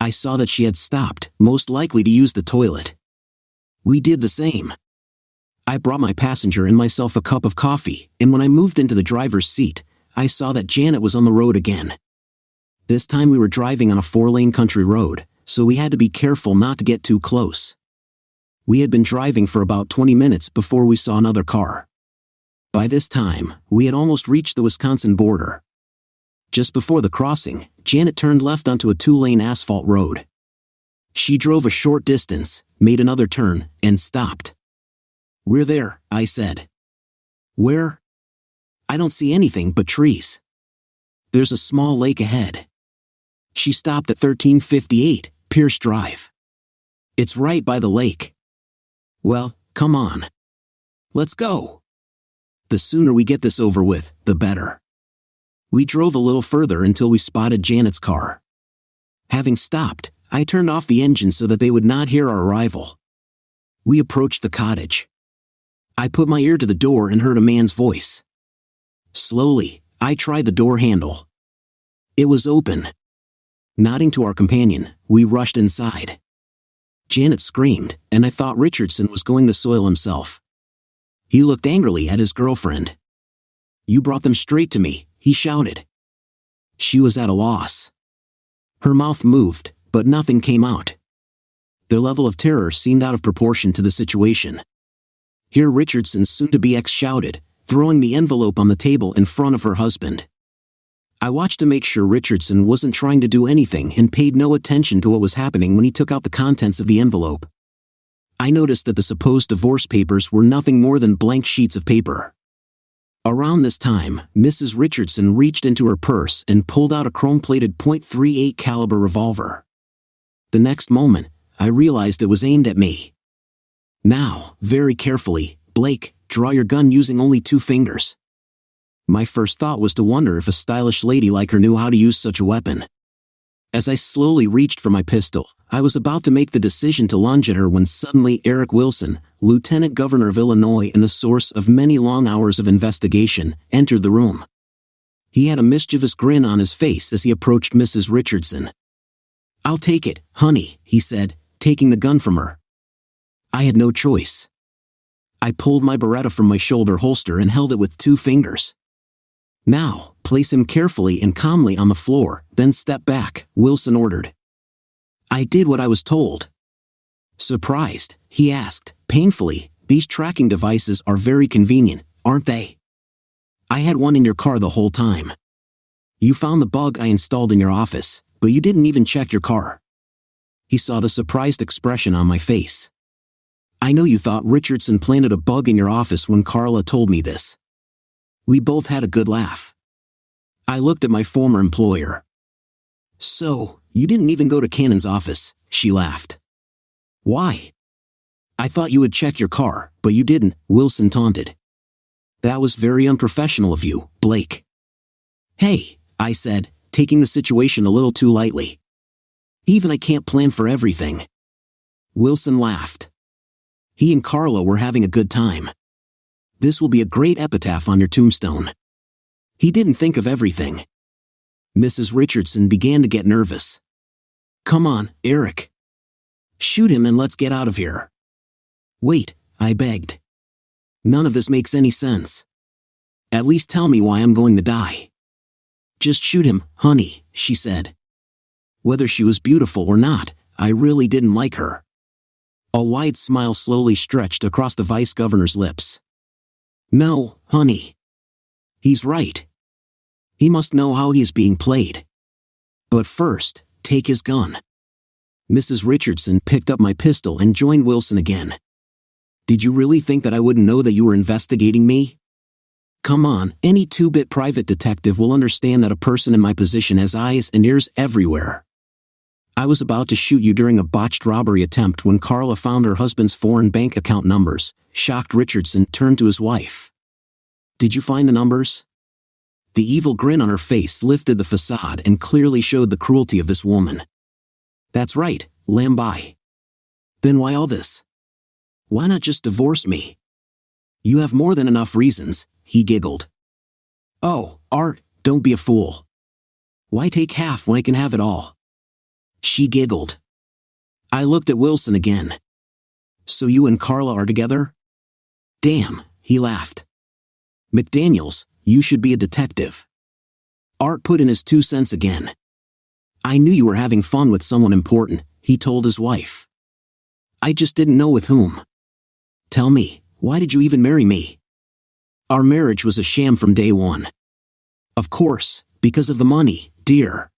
I saw that she had stopped, most likely to use the toilet. We did the same. I brought my passenger and myself a cup of coffee, and when I moved into the driver's seat, I saw that Janet was on the road again. This time we were driving on a 4-lane country road, so we had to be careful not to get too close. We had been driving for about 20 minutes before we saw another car. By this time, we had almost reached the Wisconsin border. Just before the crossing, Janet turned left onto a 2-lane asphalt road. She drove a short distance, made another turn, and stopped. We're there, I said. Where? I don't see anything but trees. There's a small lake ahead. She stopped at 1358 Pierce Drive. It's right by the lake. Well, come on. Let's go. The sooner we get this over with, the better. We drove a little further until we spotted Janet's car. Having stopped, I turned off the engine so that they would not hear our arrival. We approached the cottage. I put my ear to the door and heard a man's voice. Slowly, I tried the door handle. It was open. Nodding to our companion, we rushed inside. Janet screamed, and I thought Richardson was going to soil himself. He looked angrily at his girlfriend. "You brought them straight to me," he shouted. She was at a loss. Her mouth moved, but nothing came out. Their level of terror seemed out of proportion to the situation. Here Richardson's soon-to-be ex shouted, throwing the envelope on the table in front of her husband. I watched to make sure Richardson wasn't trying to do anything and paid no attention to what was happening when he took out the contents of the envelope. I noticed that the supposed divorce papers were nothing more than blank sheets of paper. Around this time, Mrs. Richardson reached into her purse and pulled out a chrome-plated .38 caliber revolver. The next moment, I realized it was aimed at me. "Now, very carefully, Blake, draw your gun using only 2 fingers." My first thought was to wonder if a stylish lady like her knew how to use such a weapon. As I slowly reached for my pistol, I was about to make the decision to lunge at her when suddenly Eric Wilson, Lieutenant Governor of Illinois and the source of many long hours of investigation, entered the room. He had a mischievous grin on his face as he approached Mrs. Richardson. "I'll take it, honey," he said, taking the gun from her. I had no choice. I pulled my Beretta from my shoulder holster and held it with 2 fingers. "Now, place him carefully and calmly on the floor, then step back," Wilson ordered. I did what I was told. Surprised, he asked, painfully, "These tracking devices are very convenient, aren't they? I had one in your car the whole time. You found the bug I installed in your office, but you didn't even check your car." He saw the surprised expression on my face. "I know you thought Richardson planted a bug in your office when Carla told me this." We both had a good laugh. I looked at my former employer. "So, you didn't even go to Cannon's office," she laughed. "Why?" "I thought you would check your car, but you didn't," Wilson taunted. "That was very unprofessional of you, Blake." "Hey," I said, taking the situation a little too lightly. "Even I can't plan for everything." Wilson laughed. He and Carla were having a good time. "This will be a great epitaph on your tombstone." He didn't think of everything. Mrs. Richardson began to get nervous. "Come on, Eric. Shoot him and let's get out of here." "Wait," I begged. "None of this makes any sense. At least tell me why I'm going to die." "Just shoot him, honey," she said. Whether she was beautiful or not, I really didn't like her. A wide smile slowly stretched across the vice governor's lips. "No, honey. He's right. He must know how he is being played. But first, take his gun." Mrs. Richardson picked up my pistol and joined Wilson again. "Did you really think that I wouldn't know that you were investigating me? Come on, any 2-bit private detective will understand that a person in my position has eyes and ears everywhere. I was about to shoot you during a botched robbery attempt when Carla found her husband's foreign bank account numbers." Shocked Richardson turned to his wife. "Did you find the numbers?" The evil grin on her face lifted the facade and clearly showed the cruelty of this woman. "That's right, lamby. Then why all this? Why not just divorce me?" "You have more than enough reasons," he giggled. "Oh, Art, don't be a fool. Why take half when I can have it all?" She giggled. I looked at Wilson again. "So you and Carla are together?" "Damn," he laughed. "McDaniels, you should be a detective." Art put in his 2 cents again. "I knew you were having fun with someone important," he told his wife. "I just didn't know with whom. Tell me, why did you even marry me?" "Our marriage was a sham from day one." "Of course, because of the money, dear.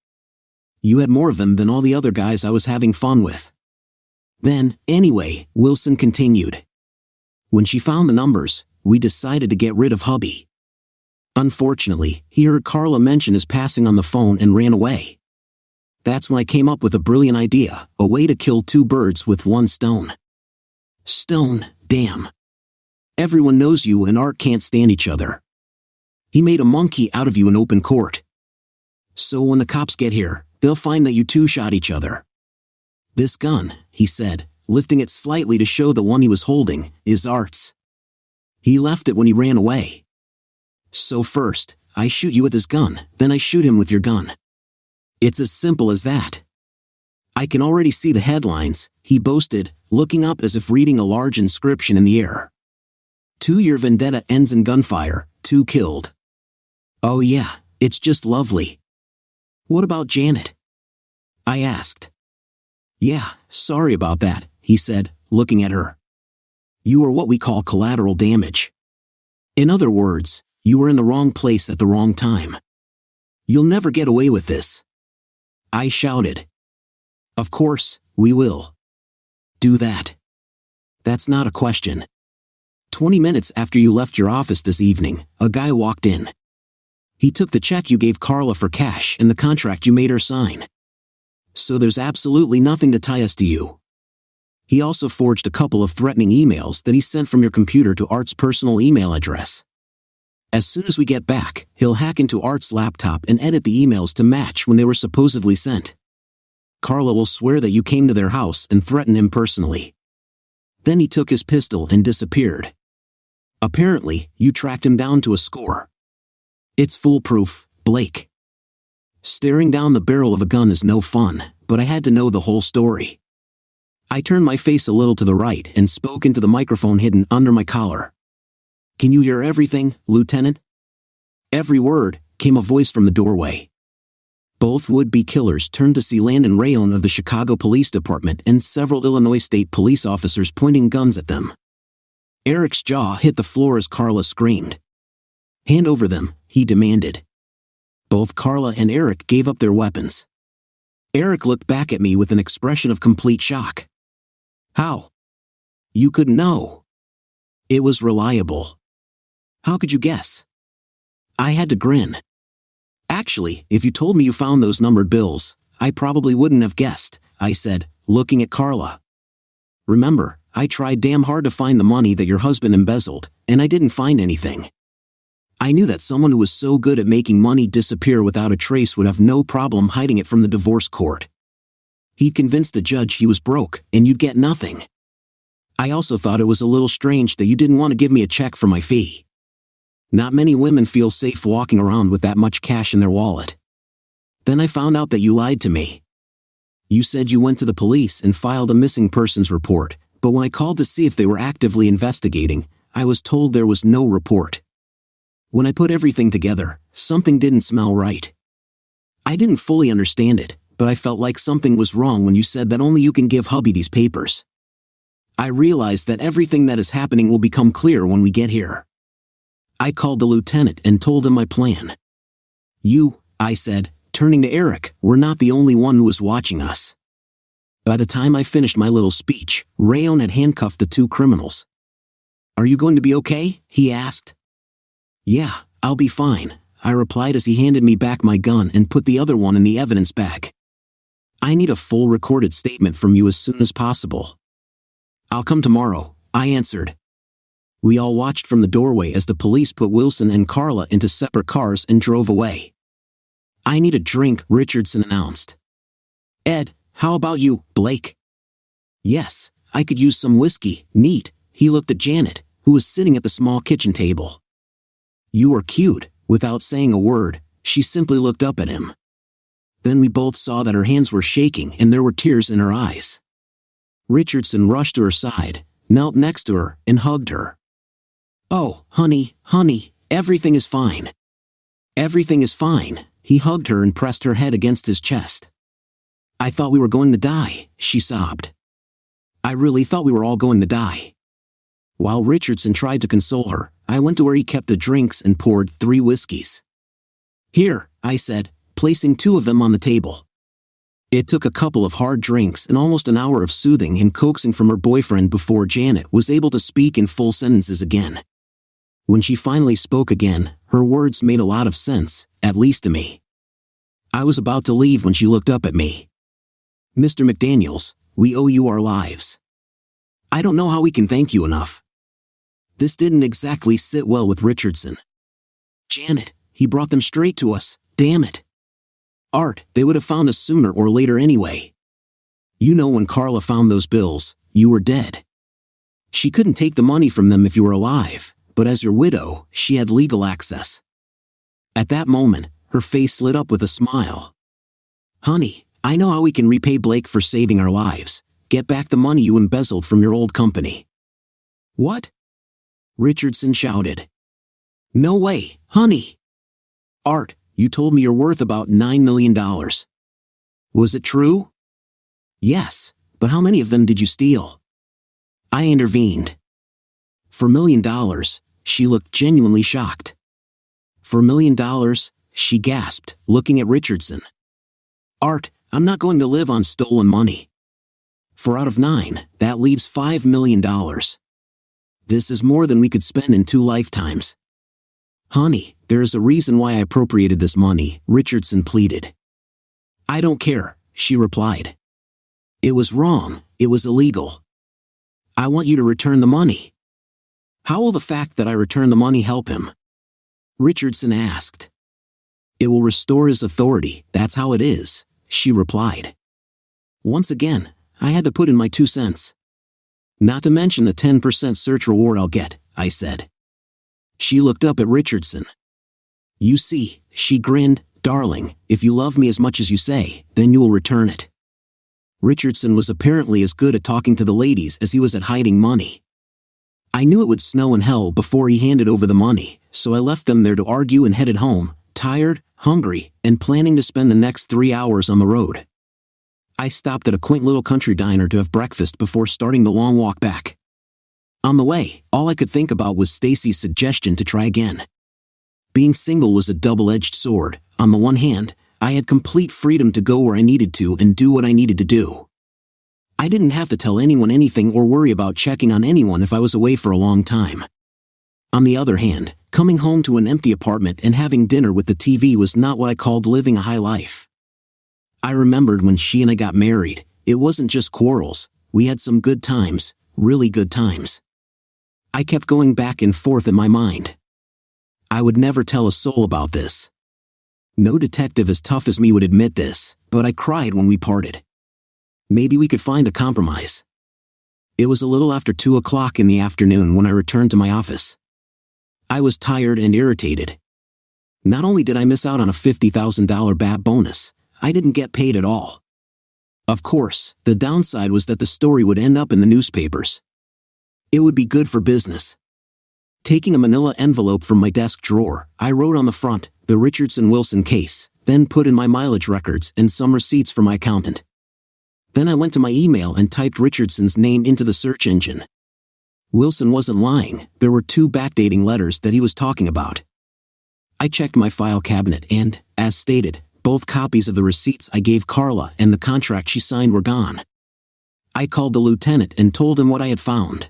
You had more of them than all the other guys I was having fun with." "Then, anyway," Wilson continued. "When she found the numbers, we decided to get rid of hubby. Unfortunately, he heard Carla mention his passing on the phone and ran away. That's when I came up with a brilliant idea, a way to kill two birds with one stone. Stone, damn. Everyone knows you and Art can't stand each other. He made a monkey out of you in open court. So when the cops get here, they'll find that you two shot each other. This gun, he said, lifting it slightly to show the one he was holding, is Art's. He left it when he ran away. So first, I shoot you with his gun, then I shoot him with your gun. It's as simple as that. I can already see the headlines, he boasted, looking up as if reading a large inscription in the air. 2-year vendetta ends in gunfire, 2 killed. Oh yeah, it's just lovely. What about Janet? I asked. Yeah, sorry about that, he said, looking at her. You are what we call collateral damage. In other words, you were in the wrong place at the wrong time. You'll never get away with this. I shouted. Of course, we will. Do that. That's not a question. 20 minutes after you left your office this evening, a guy walked in. He took the check you gave Carla for cash and the contract you made her sign. So there's absolutely nothing to tie us to you. He also forged a couple of threatening emails that he sent from your computer to Art's personal email address. As soon as we get back, he'll hack into Art's laptop and edit the emails to match when they were supposedly sent. Carla will swear that you came to their house and threatened him personally. Then he took his pistol and disappeared. Apparently, you tracked him down to a score. It's foolproof, Blake. Staring down the barrel of a gun is no fun, but I had to know the whole story. I turned my face a little to the right and spoke into the microphone hidden under my collar. Can you hear everything, Lieutenant? Every word, came a voice from the doorway. Both would-be killers turned to see Landon Rayon of the Chicago Police Department and several Illinois State police officers pointing guns at them. Eric's jaw hit the floor as Carla screamed. Hand over them, he demanded. Both Carla and Eric gave up their weapons. Eric looked back at me with an expression of complete shock. How? You couldn't know. It was reliable. How could you guess? I had to grin. Actually, if you told me you found those numbered bills, I probably wouldn't have guessed, I said, looking at Carla. Remember, I tried damn hard to find the money that your husband embezzled, and I didn't find anything. I knew that someone who was so good at making money disappear without a trace would have no problem hiding it from the divorce court. He'd convinced the judge he was broke, and you'd get nothing. I also thought it was a little strange that you didn't want to give me a check for my fee. Not many women feel safe walking around with that much cash in their wallet. Then I found out that you lied to me. You said you went to the police and filed a missing persons report, but when I called to see if they were actively investigating, I was told there was no report. When I put everything together, something didn't smell right. I didn't fully understand it, but I felt like something was wrong when you said that only you can give hubby these papers. I realized that everything that is happening will become clear when we get here. I called the lieutenant and told him my plan. You, I said, turning to Eric, were not the only one who was watching us. By the time I finished my little speech, Rayon had handcuffed the 2 criminals. Are you going to be okay? He asked. Yeah, I'll be fine, I replied as he handed me back my gun and put the other one in the evidence bag. I need a full recorded statement from you as soon as possible. I'll come tomorrow, I answered. We all watched from the doorway as the police put Wilson and Carla into separate cars and drove away. I need a drink, Richardson announced. Ed, how about you, Blake? Yes, I could use some whiskey, neat, he looked at Janet, who was sitting at the small kitchen table. You are cute, without saying a word, she simply looked up at him. Then we both saw that her hands were shaking and there were tears in her eyes. Richardson rushed to her side, knelt next to her, and hugged her. Oh, honey, everything is fine. Everything is fine, he hugged her and pressed her head against his chest. I thought we were going to die, she sobbed. I really thought we were all going to die. While Richardson tried to console her, I went to where he kept the drinks and poured 3 whiskeys. Here, I said, placing 2 of them on the table. It took a couple of hard drinks and almost an hour of soothing and coaxing from her boyfriend before Janet was able to speak in full sentences again. When she finally spoke again, her words made a lot of sense, at least to me. I was about to leave when she looked up at me. "Mr. McDaniels, we owe you our lives. I don't know how we can thank you enough." This didn't exactly sit well with Richardson. "Janet, he brought them straight to us, damn it. Art, they would have found us sooner or later anyway. You know when Carla found those bills, you were dead. She couldn't take the money from them if you were alive, but as your widow, she had legal access." At that moment, her face lit up with a smile. "Honey, I know how we can repay Blake for saving our lives. Get back the money you embezzled from your old company." "What?" Richardson shouted. "No way, honey. Art, you told me you're worth about $9 million. Was it true?" "Yes, but how many of them did you steal?" I intervened. "For $1 million, she looked genuinely shocked. "For $1 million, she gasped, looking at Richardson. "Art, I'm not going to live on stolen money. For out of 9, that leaves $5 million. This is more than we could spend in 2 lifetimes. "Honey, there is a reason why I appropriated this money," Richardson pleaded. "I don't care," she replied. "It was wrong, it was illegal. I want you to return the money." "How will the fact that I return the money help him?" Richardson asked. "It will restore his authority, that's how it is," she replied. Once again, I had to put in my 2 cents. "Not to mention the 10% search reward I'll get," I said. She looked up at Richardson. "You see," she grinned, "darling, if you love me as much as you say, then you will return it." Richardson was apparently as good at talking to the ladies as he was at hiding money. I knew it would snow in hell before he handed over the money, so I left them there to argue and headed home, tired, hungry, and planning to spend the next 3 hours on the road. I stopped at a quaint little country diner to have breakfast before starting the long walk back. On the way, all I could think about was Stacy's suggestion to try again. Being single was a double-edged sword. On the one hand, I had complete freedom to go where I needed to and do what I needed to do. I didn't have to tell anyone anything or worry about checking on anyone if I was away for a long time. On the other hand, coming home to an empty apartment and having dinner with the TV was not what I called living a high life. I remembered when she and I got married, it wasn't just quarrels, we had some good times, really good times. I kept going back and forth in my mind. I would never tell a soul about this. No detective as tough as me would admit this, but I cried when we parted. Maybe we could find a compromise. It was a little after 2 o'clock in the afternoon when I returned to my office. I was tired and irritated. Not only did I miss out on a $50,000 BAB bonus, I didn't get paid at all. Of course, the downside was that the story would end up in the newspapers. It would be good for business. Taking a manila envelope from my desk drawer, I wrote on the front, "The Richardson-Wilson case," then put in my mileage records and some receipts for my accountant. Then I went to my email and typed Richardson's name into the search engine. Wilson wasn't lying, there were 2 backdating letters that he was talking about. I checked my file cabinet and, as stated, both copies of the receipts I gave Carla and the contract she signed were gone. I called the lieutenant and told him what I had found.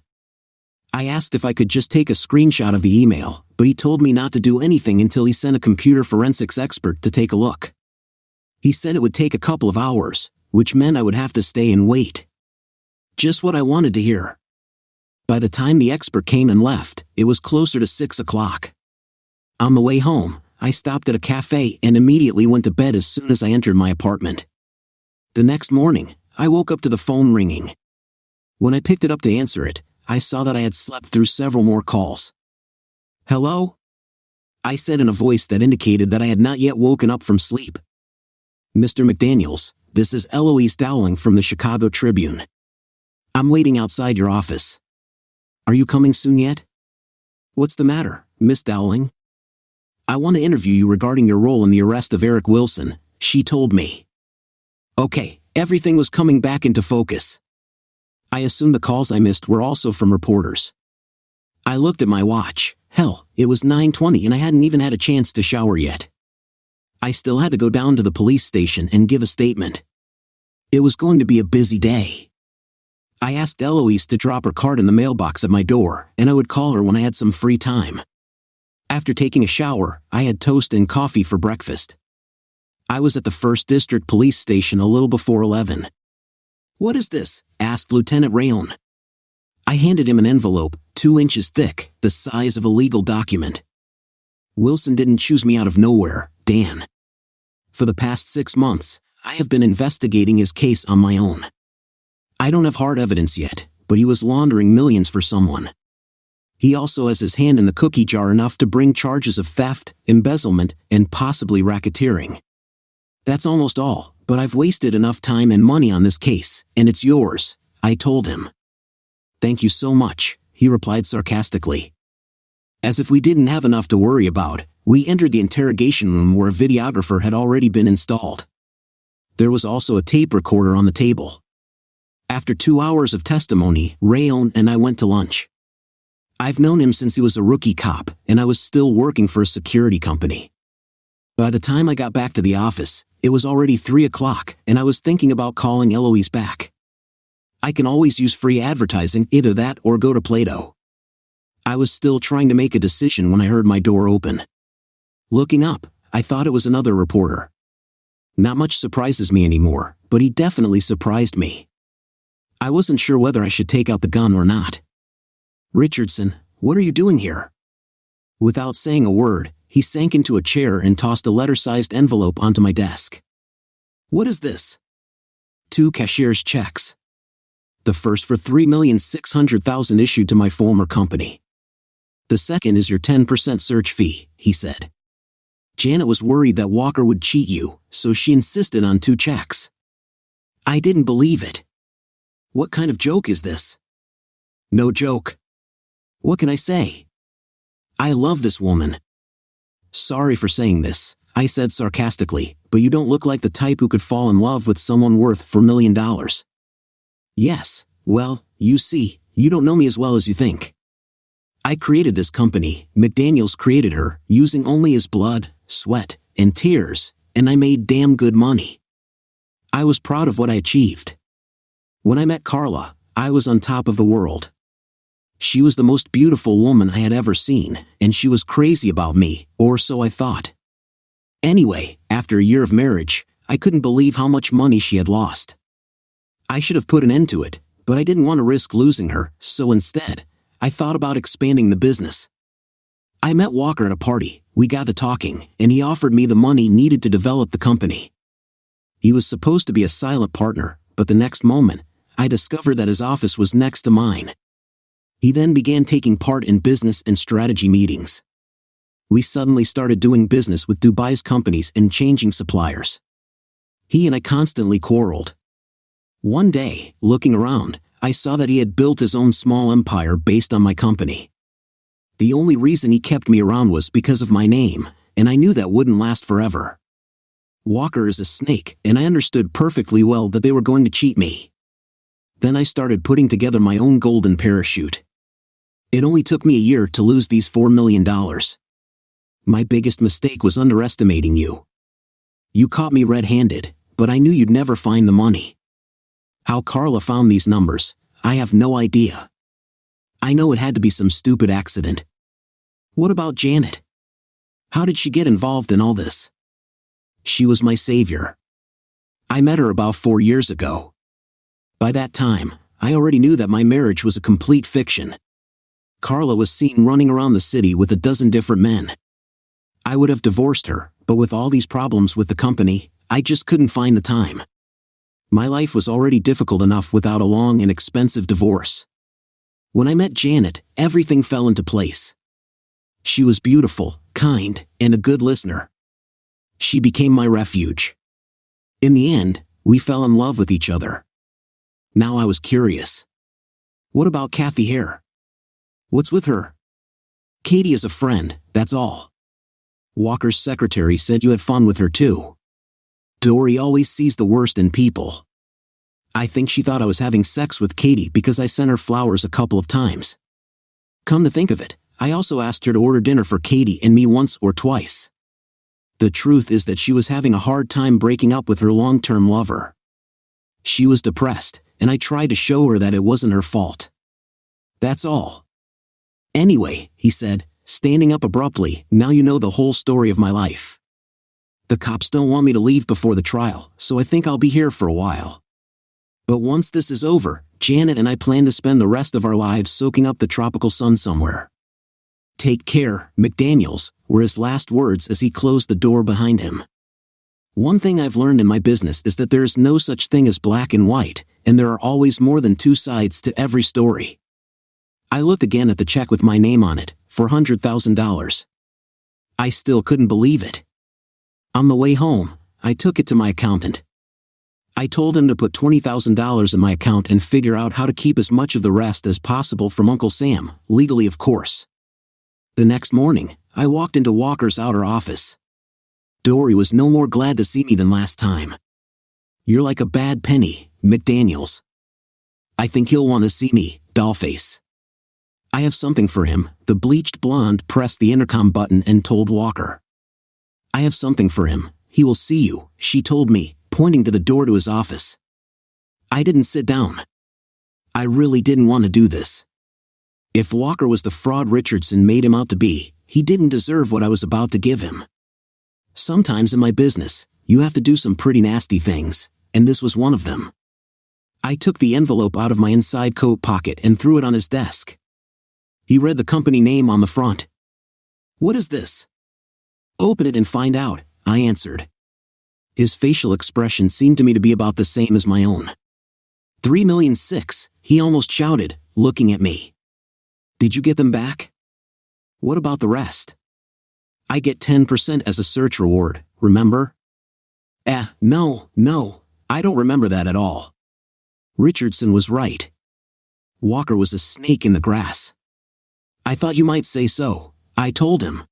I asked if I could just take a screenshot of the email, but he told me not to do anything until he sent a computer forensics expert to take a look. He said it would take a couple of hours, which meant I would have to stay and wait. Just what I wanted to hear. By the time the expert came and left, it was closer to 6 o'clock. On the way home, I stopped at a cafe and immediately went to bed as soon as I entered my apartment. The next morning, I woke up to the phone ringing. When I picked it up to answer it, I saw that I had slept through several more calls. "Hello?" I said in a voice that indicated that I had not yet woken up from sleep. "Mr. McDaniels, this is Eloise Dowling from the Chicago Tribune. I'm waiting outside your office. Are you coming soon yet?" "What's the matter, Miss Dowling?" "I want to interview you regarding your role in the arrest of Eric Wilson," she told me. Okay, everything was coming back into focus. I assumed the calls I missed were also from reporters. I looked at my watch. Hell, it was 9:20 and I hadn't even had a chance to shower yet. I still had to go down to the police station and give a statement. It was going to be a busy day. I asked Eloise to drop her card in the mailbox at my door, and I would call her when I had some free time. After taking a shower, I had toast and coffee for breakfast. I was at the 1st District Police Station a little before 11. "What is this?" asked Lieutenant Rayon. I handed him an envelope, 2 inches thick, the size of a legal document. "Wilson didn't choose me out of nowhere, Dan. For the past 6 months, I have been investigating his case on my own. I don't have hard evidence yet, but he was laundering millions for someone. He also has his hand in the cookie jar enough to bring charges of theft, embezzlement, and possibly racketeering. That's almost all, but I've wasted enough time and money on this case, and it's yours," I told him. "Thank you so much," he replied sarcastically. As if we didn't have enough to worry about, we entered the interrogation room where a videographer had already been installed. There was also a tape recorder on the table. After 2 hours of testimony, Rayon and I went to lunch. I've known him since he was a rookie cop, and I was still working for a security company. By the time I got back to the office, it was already 3 o'clock, and I was thinking about calling Eloise back. I can always use free advertising, either that or go to Play-Doh. I was still trying to make a decision when I heard my door open. Looking up, I thought it was another reporter. Not much surprises me anymore, but he definitely surprised me. I wasn't sure whether I should take out the gun or not. "Richardson, what are you doing here?" Without saying a word, he sank into a chair and tossed a letter-sized envelope onto my desk. "What is this?" "2 cashier's checks. The first for $3,600,000 issued to my former company. The second is your 10% search fee," he said. "Janet was worried that Walker would cheat you, so she insisted on 2 checks." I didn't believe it. "What kind of joke is this?" "No joke. What can I say? I love this woman." "Sorry for saying this," I said sarcastically, "but you don't look like the type who could fall in love with someone worth $4 million. "Yes, well, you see, you don't know me as well as you think. I created this company, McDaniels created her, using only his blood, sweat, and tears, and I made damn good money. I was proud of what I achieved. When I met Carla, I was on top of the world. She was the most beautiful woman I had ever seen, and she was crazy about me, or so I thought. Anyway, after a year of marriage, I couldn't believe how much money she had lost. I should have put an end to it, but I didn't want to risk losing her, so instead, I thought about expanding the business. I met Walker at a party, we got to talking, and he offered me the money needed to develop the company. He was supposed to be a silent partner, but the next moment, I discovered that his office was next to mine. He then began taking part in business and strategy meetings. We suddenly started doing business with Dubai's companies and changing suppliers. He and I constantly quarreled. One day, looking around, I saw that he had built his own small empire based on my company. The only reason he kept me around was because of my name, and I knew that wouldn't last forever. Walker is a snake, and I understood perfectly well that they were going to cheat me. Then I started putting together my own golden parachute. It only took me a year to lose these $4 million. My biggest mistake was underestimating you. You caught me red-handed, but I knew you'd never find the money. How Carla found these numbers, I have no idea. I know it had to be some stupid accident. What about Janet? How did she get involved in all this? She was my savior. I met her about 4 years ago. By that time, I already knew that my marriage was a complete fiction. Carla was seen running around the city with a dozen different men. I would have divorced her, but with all these problems with the company, I just couldn't find the time. My life was already difficult enough without a long and expensive divorce. When I met Janet, everything fell into place. She was beautiful, kind, and a good listener. She became my refuge. In the end, we fell in love with each other. Now I was curious. What about Kathy Hare? What's with her? Katie is a friend, that's all. Walker's secretary said you had fun with her too. Dory always sees the worst in people. I think she thought I was having sex with Katie because I sent her flowers a couple of times. Come to think of it, I also asked her to order dinner for Katie and me once or twice. The truth is that she was having a hard time breaking up with her long-term lover. She was depressed, and I tried to show her that it wasn't her fault. That's all. Anyway, he said, standing up abruptly. "Now you know the whole story of my life. The cops don't want me to leave before the trial, so I think I'll be here for a while. But once this is over, Janet and I plan to spend the rest of our lives soaking up the tropical sun somewhere. Take care, McDaniels," were his last words as he closed the door behind him. One thing I've learned in my business is that there is no such thing as black and white, and there are always more than two sides to every story. I looked again at the check with my name on it, $400,000. I still couldn't believe it. On the way home, I took it to my accountant. I told him to put $20,000 in my account and figure out how to keep as much of the rest as possible from Uncle Sam, legally of course. The next morning, I walked into Walker's outer office. Dory was no more glad to see me than last time. "You're like a bad penny, McDaniels. I think he'll want to see me, dollface. I have something for him." The bleached blonde pressed the intercom button and told Walker. "I have something for him. He will see you," she told me, pointing to the door to his office. I didn't sit down. I really didn't want to do this. If Walker was the fraud Richardson made him out to be, he didn't deserve what I was about to give him. Sometimes in my business, you have to do some pretty nasty things, and this was one of them. I took the envelope out of my inside coat pocket and threw it on his desk. He read the company name on the front. "What is this?" "Open it and find out," I answered. His facial expression seemed to me to be about the same as my own. $3,600,000, he almost shouted, looking at me. "Did you get them back?" "What about the rest?" "I get 10% as a search reward, remember?" No, I don't remember that at all." Richardson was right. Walker was a snake in the grass. "I thought you might say so," I told him.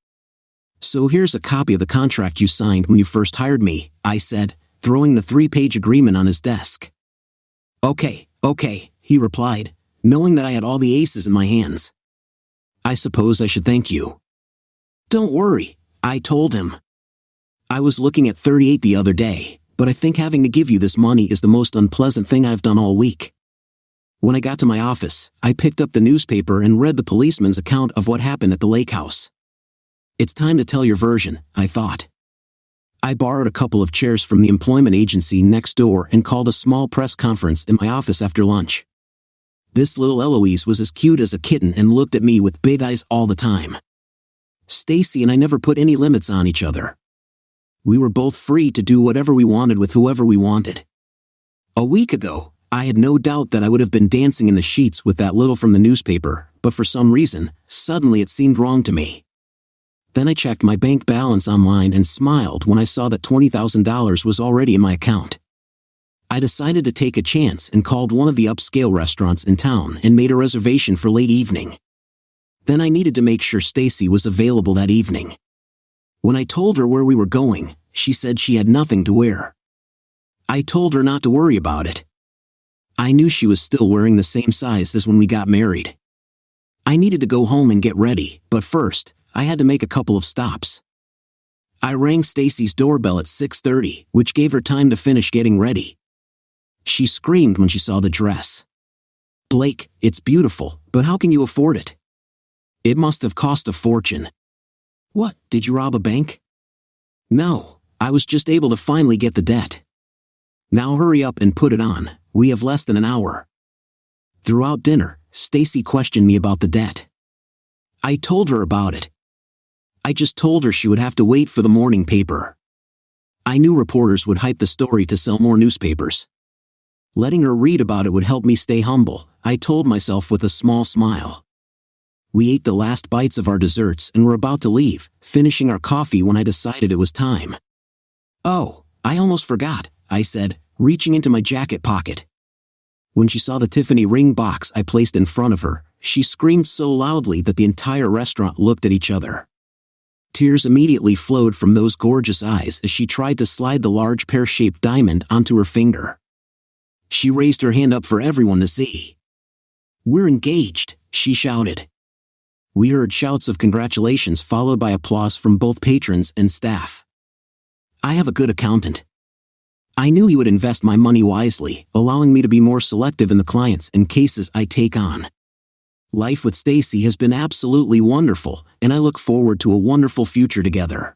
"So here's a copy of the contract you signed when you first hired me," I said, throwing the 3-page agreement on his desk. Okay, he replied, knowing that I had all the aces in my hands. "I suppose I should thank you." "Don't worry," I told him. "I was looking at 38 the other day, but I think having to give you this money is the most unpleasant thing I've done all week." When I got to my office, I picked up the newspaper and read the policeman's account of what happened at the lake house. It's time to tell your version, I thought. I borrowed a couple of chairs from the employment agency next door and called a small press conference in my office after lunch. This little Eloise was as cute as a kitten and looked at me with big eyes all the time. Stacy and I never put any limits on each other. We were both free to do whatever we wanted with whoever we wanted. A week ago, I had no doubt that I would have been dancing in the sheets with that little from the newspaper, but for some reason, suddenly it seemed wrong to me. Then I checked my bank balance online and smiled when I saw that $20,000 was already in my account. I decided to take a chance and called one of the upscale restaurants in town and made a reservation for late evening. Then I needed to make sure Stacy was available that evening. When I told her where we were going, she said she had nothing to wear. I told her not to worry about it. I knew she was still wearing the same size as when we got married. I needed to go home and get ready, but first, I had to make a couple of stops. I rang Stacy's doorbell at 6:30, which gave her time to finish getting ready. She screamed when she saw the dress. "Blake, it's beautiful, but how can you afford it? It must have cost a fortune." "What, did you rob a bank?" "No, I was just able to finally get the debt." "Now hurry up and put it on, we have less than an hour." Throughout dinner, Stacy questioned me about the debt. I told her about it. I just told her she would have to wait for the morning paper. I knew reporters would hype the story to sell more newspapers. Letting her read about it would help me stay humble, I told myself with a small smile. We ate the last bites of our desserts and were about to leave, finishing our coffee when I decided it was time. "Oh, I almost forgot," I said, reaching into my jacket pocket. When she saw the Tiffany ring box I placed in front of her, she screamed so loudly that the entire restaurant looked at each other. Tears immediately flowed from those gorgeous eyes as she tried to slide the large pear-shaped diamond onto her finger. She raised her hand up for everyone to see. "We're engaged," she shouted. We heard shouts of congratulations followed by applause from both patrons and staff. I have a good accountant. I knew he would invest my money wisely, allowing me to be more selective in the clients and cases I take on. Life with Stacy has been absolutely wonderful, and I look forward to a wonderful future together.